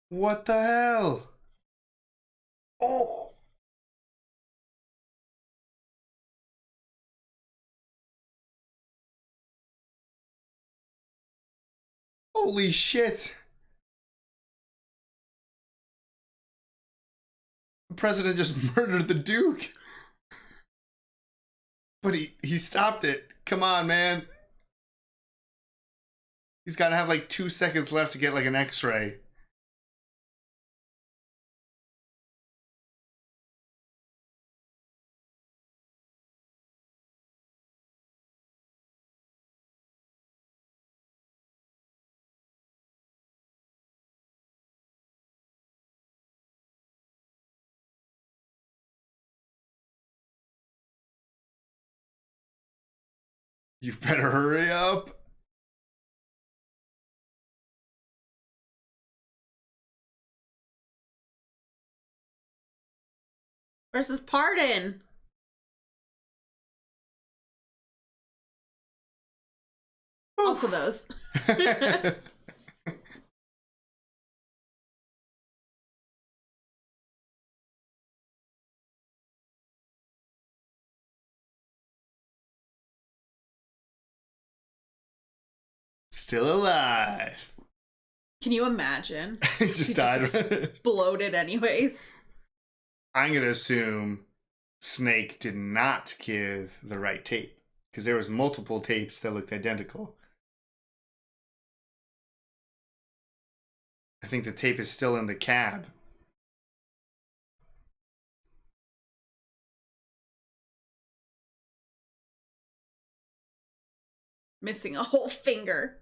What the hell? Oh. Holy shit. The president just murdered the Duke. But he stopped it. Come on, man. He's got to have like 2 seconds left to get like an x-ray. You better hurry up.
Versus Pardon. Also those.
Still alive.
Can you imagine?
He just died.
Exploded anyways.
I'm going to assume Snake did not give the right tape because there was multiple tapes that looked identical. I think the tape is still in the cab.
Missing a whole finger.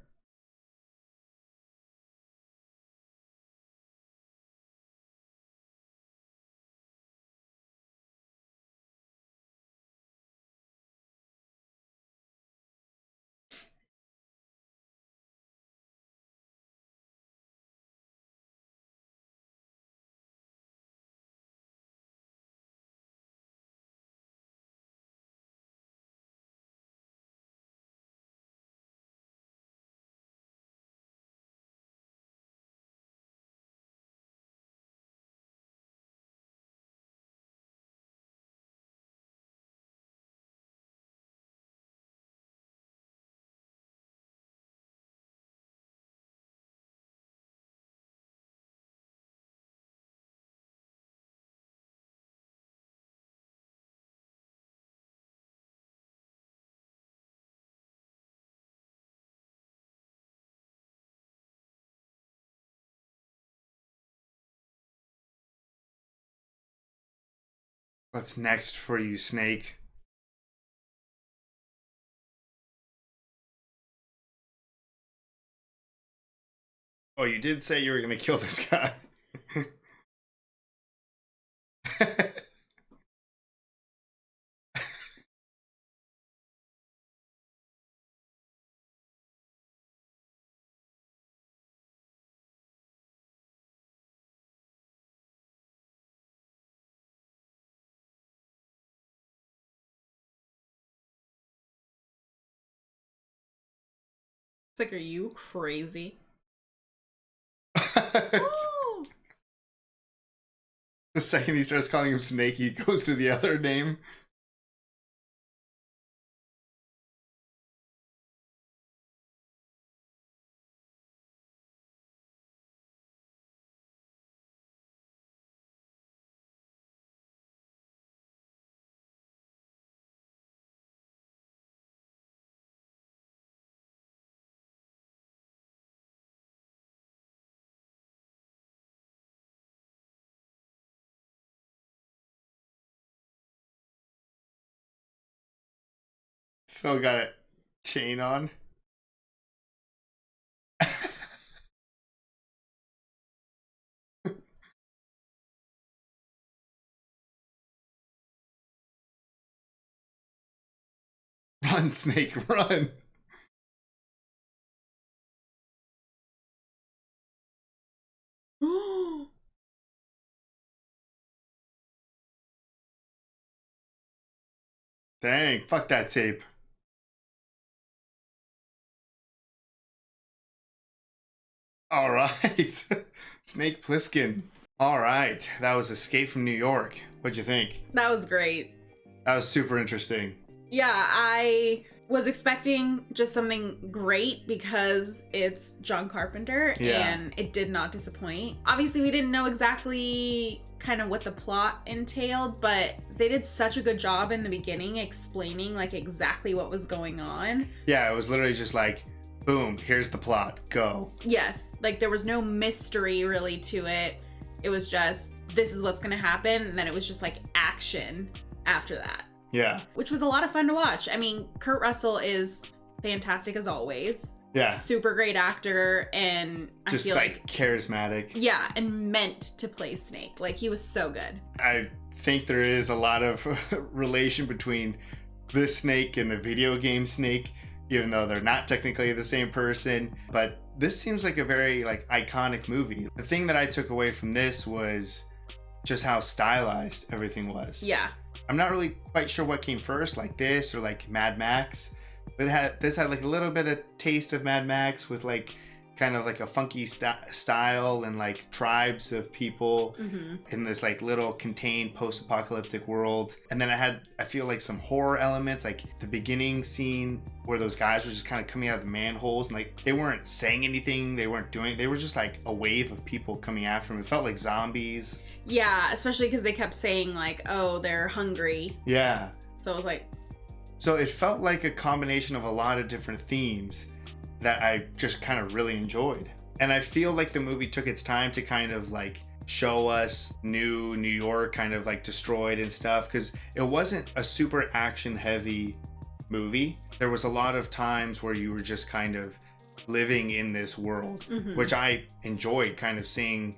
What's next for you, Snake? Oh, you did say you were gonna kill this guy.
It's like, are you crazy?
The second he starts calling him Snake, he goes to the other name. Still got a chain on. Run, Snake, run. Dang, fuck that tape. All right. Snake Plissken. All right. That was Escape from New York. What'd you think?
That was great.
That was super interesting.
Yeah, I was expecting just something great because it's John Carpenter,
Yeah.
and it did not disappoint. Obviously, we didn't know exactly kind of what the plot entailed, but they did such a good job in the beginning explaining like exactly what was going on.
Yeah, it was literally just like, boom, here's the plot, go.
Yes, like there was no mystery really to it. It was just, this is what's gonna happen, and then it was just like action after that.
Yeah.
Which was a lot of fun to watch. I mean, Kurt Russell is fantastic as always.
Yeah.
Super great actor, and I
Just
feel
like charismatic.
yeah, and meant to play Snake. Like, he was so good.
I think there is a lot of relation between this Snake and the video game Snake, even though they're not technically the same person. But this seems like a very like iconic movie. The thing that I took away from this was just how stylized everything was.
Yeah.
I'm not really quite sure what came first, like this or like Mad Max. But this had like a little bit of taste of Mad Max with like kind of like a funky style and like tribes of people in this like little contained post-apocalyptic world. And then I feel like some horror elements, like the beginning scene where those guys were just kind of coming out of the manholes and like they weren't saying anything, they were just like a wave of people coming after them. It felt like zombies.
Yeah, especially because they kept saying like, oh, they're hungry.
Yeah.
So it was like...
So it felt like a combination of a lot of different themes that I just kind of really enjoyed. And I feel like the movie took its time to kind of like show us New York kind of like destroyed and stuff, because it wasn't a super action heavy movie. There was a lot of times where you were just kind of living in this world, which I enjoyed, kind of seeing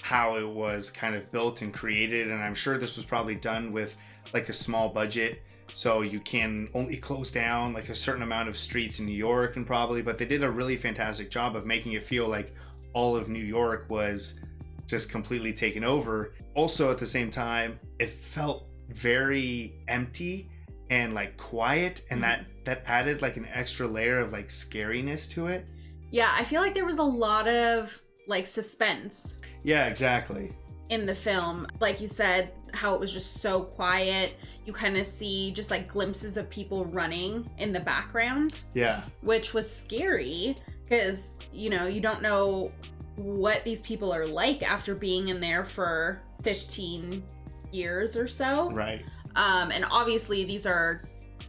how it was kind of built and created. And I'm sure this was probably done with like a small budget, so you can only close down like a certain amount of streets in New York, and probably, but they did a really fantastic job of making it feel like all of New York was just completely taken over. Also, at the same time, it felt very empty and like quiet, and that added like an extra layer of like scariness to it.
Yeah, I feel like there was a lot of like suspense.
Yeah, exactly.
In the film, like you said, how it was just so quiet. You kind of see just like glimpses of people running in the background.
Yeah.
Which was scary because, you know, you don't know what these people are like after being in there for 15 years or so.
Right.
And obviously these are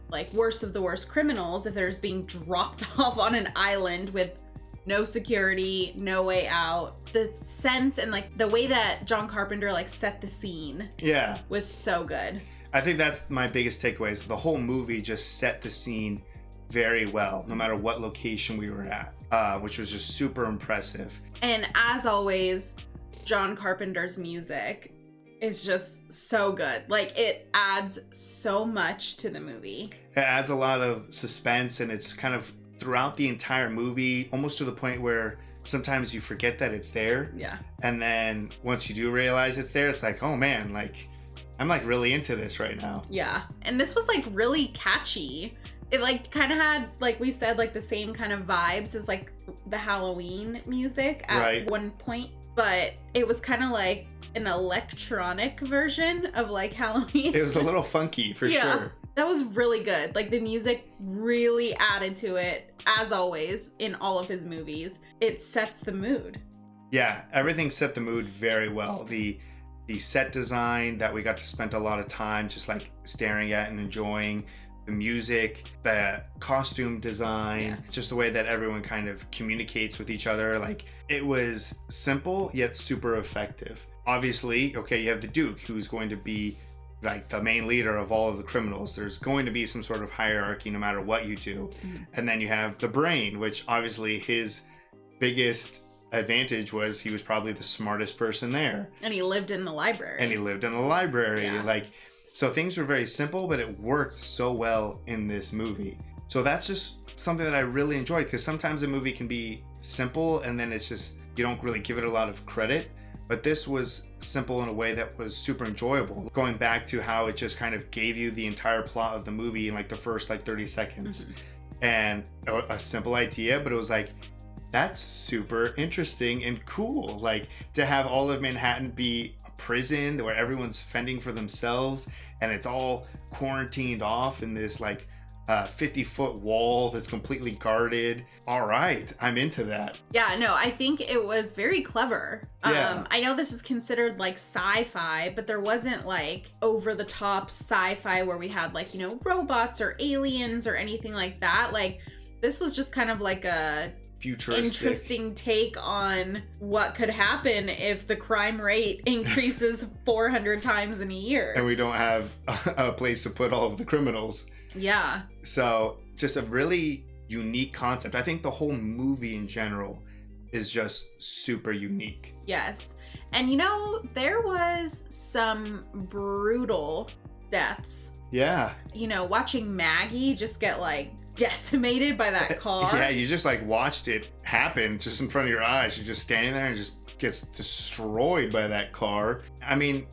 like worst of the worst criminals if they're just being dropped off on an island with no security, no way out. The sense and like the way that John Carpenter like set the scene was so good.
I think that's my biggest takeaway, is the whole movie just set the scene very well, no matter what location we were at, which was just super impressive.
And as always, John Carpenter's music is just so good. Like, it adds so much to the movie.
It adds a lot of suspense, and it's kind of throughout the entire movie, almost to the point where sometimes you forget that it's there.
Yeah.
And then once you do realize it's there, it's like, oh man, like I'm like really into this right now.
Yeah. And this was like really catchy. It like kind of had, like we said, like the same kind of vibes as like the Halloween music at one point, but it was kind of like an electronic version of like Halloween.
It was a little funky for sure.
That was really good. Like, the music really added to it, as always, in all of his movies. It sets the mood.
Yeah, everything set the mood very well. The set design that we got to spend a lot of time just like staring at and enjoying, the music, the costume design, just the way that everyone kind of communicates with each other. Like, it was simple yet super effective. Obviously, okay, you have the Duke, who's going to be like the main leader of all of the criminals. There's going to be some sort of hierarchy no matter what you do. And then you have the Brain, which obviously his biggest advantage was he was probably the smartest person there.
And he lived in the library.
Yeah. Like, so things were very simple, but it worked so well in this movie. So that's just something that I really enjoyed, because sometimes a movie can be simple and then it's just, you don't really give it a lot of credit. But this was simple in a way that was super enjoyable. Going back to how it just kind of gave you the entire plot of the movie in like the first like 30 seconds. And a simple idea, but it was like, that's super interesting and cool. Like, to have all of Manhattan be a prison where everyone's fending for themselves and it's all quarantined off in this like 50-foot wall that's completely guarded. All right, I'm into that.
Yeah, no, I think it was very clever.
Yeah.
I know this is considered like sci-fi, but there wasn't like over-the-top sci-fi where we had like, you know, robots or aliens or anything like that. Like, this was just kind of like a
futuristic,
interesting take on what could happen if the crime rate increases 400 times in a year.
And we don't have a place to put all of the criminals.
Yeah.
So just a really unique concept. I think the whole movie in general is just super unique.
Yes. And you know, there was some brutal deaths.
Yeah.
You know, watching Maggie just get like decimated by that car.
Yeah, you just like watched it happen just in front of your eyes. She's just standing there and just gets destroyed by that car. I mean,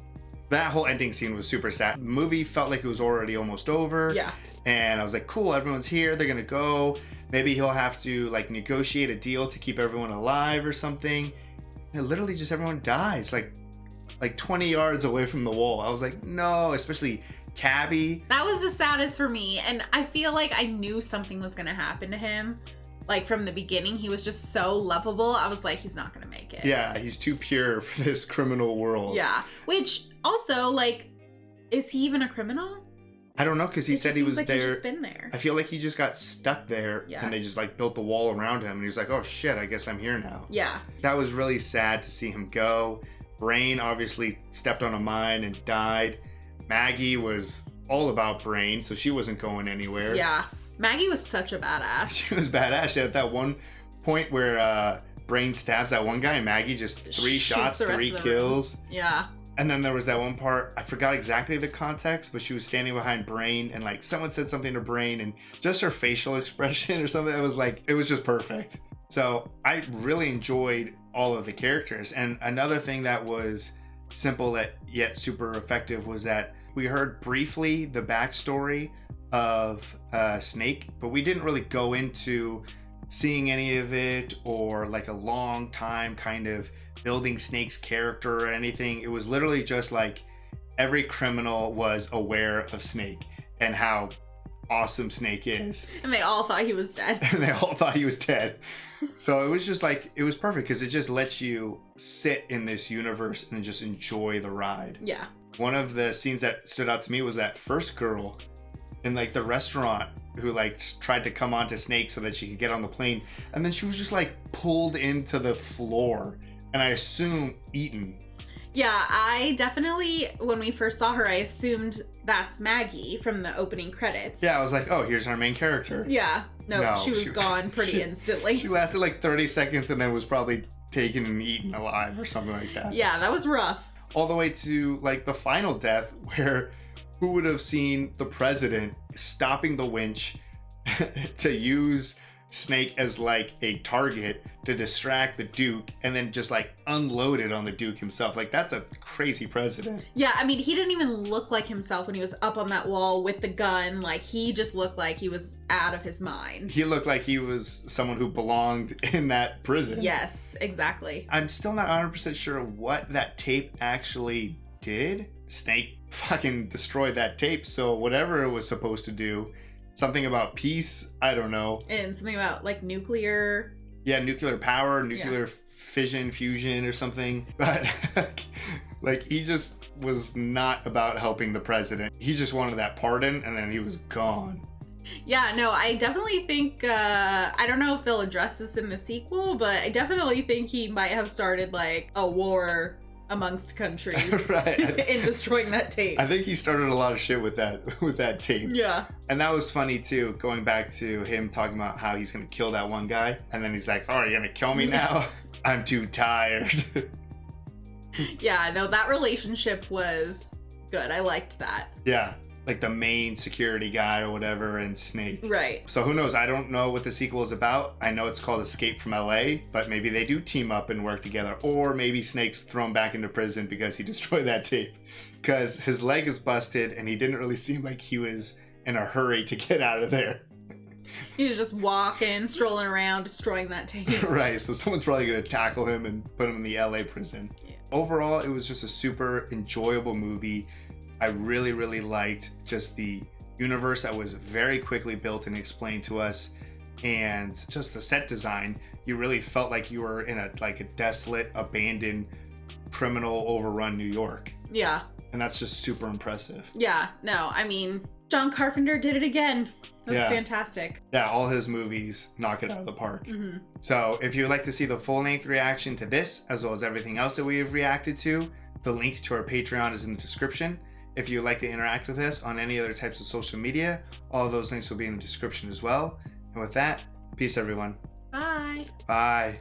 that whole ending scene was super sad. The movie felt like it was already almost over.
Yeah.
And I was like, cool, everyone's here. They're gonna go. Maybe he'll have to like negotiate a deal to keep everyone alive or something. And literally just everyone dies like 20 yards away from the wall. I was like, no, especially Cabby.
That was the saddest for me. And I feel like I knew something was gonna happen to him. Like, from the beginning, he was just so lovable. I was like, he's not gonna make it.
Yeah, he's too pure for this criminal world.
Yeah. Which also, like, is he even a criminal?
I don't know, because he said he was
like
there.
He's just been there.
I feel like he just got stuck there, and they just like built the wall around him, and he was like, oh shit, I guess I'm here now.
Yeah.
That was really sad to see him go. Brain obviously stepped on a mine and died. Maggie was all about Brain, so she wasn't going anywhere.
Yeah. Maggie was such a badass.
She was badass. At that one point where Brain stabs that one guy and Maggie just 3
Shoots
shots,
the rest
3
of the
kills.
room. Yeah.
And then there was that one part, I forgot exactly the context, but she was standing behind Brain and like someone said something to Brain and just her facial expression or something, it was like, it was just perfect. So I really enjoyed all of the characters. And another thing that was simple yet super effective was that we heard briefly the backstory of Snake, but we didn't really go into seeing any of it or like a long time kind of building Snake's character or anything. It was literally just like every criminal was aware of Snake and how awesome Snake is.
And they all thought he was dead.
And they all thought he was dead. So it was just like, it was perfect because it just lets you sit in this universe and just enjoy the ride.
Yeah.
One of the scenes that stood out to me was that first girl in like the restaurant who like tried to come onto Snake so that she could get on the plane. And then she was just like pulled into the floor. And I assume eaten.
Yeah, I definitely, when we first saw her, I assumed that's Maggie from the opening credits.
Yeah, I was like, oh, here's our main character.
Yeah. No, she was gone pretty instantly.
She lasted like 30 seconds and then was probably taken and eaten alive or something like that.
Yeah, that was rough.
All the way to like the final death where who would have seen the president stopping the winch to use Snake as like a target to distract the Duke and then just like unload it on the Duke himself. Like that's a crazy president.
Yeah, I mean, he didn't even look like himself when he was up on that wall with the gun. Like he just looked like he was out of his mind.
He looked like he was someone who belonged in that prison.
Yes, exactly.
I'm still not 100% sure what that tape actually did. Snake fucking destroyed that tape, so whatever it was supposed to do, something about peace, I don't know.
And something about like nuclear.
Yeah, nuclear power, nuclear fission, fusion or something. But like he just was not about helping the president. He just wanted that pardon and then he was gone.
Yeah, no, I definitely think, I don't know if they'll address this in the sequel, but I definitely think he might have started like a war amongst countries
Right.
in destroying that tape.
I think he started a lot of shit with that tape.
Yeah.
And that was funny too, going back to him talking about how he's gonna kill that one guy. And then he's like, oh, you're gonna kill me now? I'm too tired.
Yeah, no, that relationship was good. I liked that.
Yeah, like the main security guy or whatever and Snake.
Right.
So who knows? I don't know what the sequel is about. I know it's called Escape from LA, but maybe they do team up and work together. Or maybe Snake's thrown back into prison because he destroyed that tape. Because his leg is busted and he didn't really seem like he was in a hurry to get out of there.
He was just walking, strolling around, destroying that tape.
Right, so someone's probably going to tackle him and put him in the LA prison.
Yeah.
Overall, it was just a super enjoyable movie. I really, really liked just the universe that was very quickly built and explained to us, and just the set design. You really felt like you were in a desolate, abandoned, criminal overrun New York,
Yeah.
and that's just super impressive.
Yeah. No, I mean, John Carpenter did it again. That was
Yeah.
fantastic.
Yeah, all his movies knock it out of the park.
Mm-hmm.
So if you would like to see the full-length reaction to this, as well as everything else that we have reacted to, the link to our Patreon is in the description. If you would like to interact with us on any other types of social media, all of those links will be in the description as well. And with that, peace everyone.
Bye.
Bye.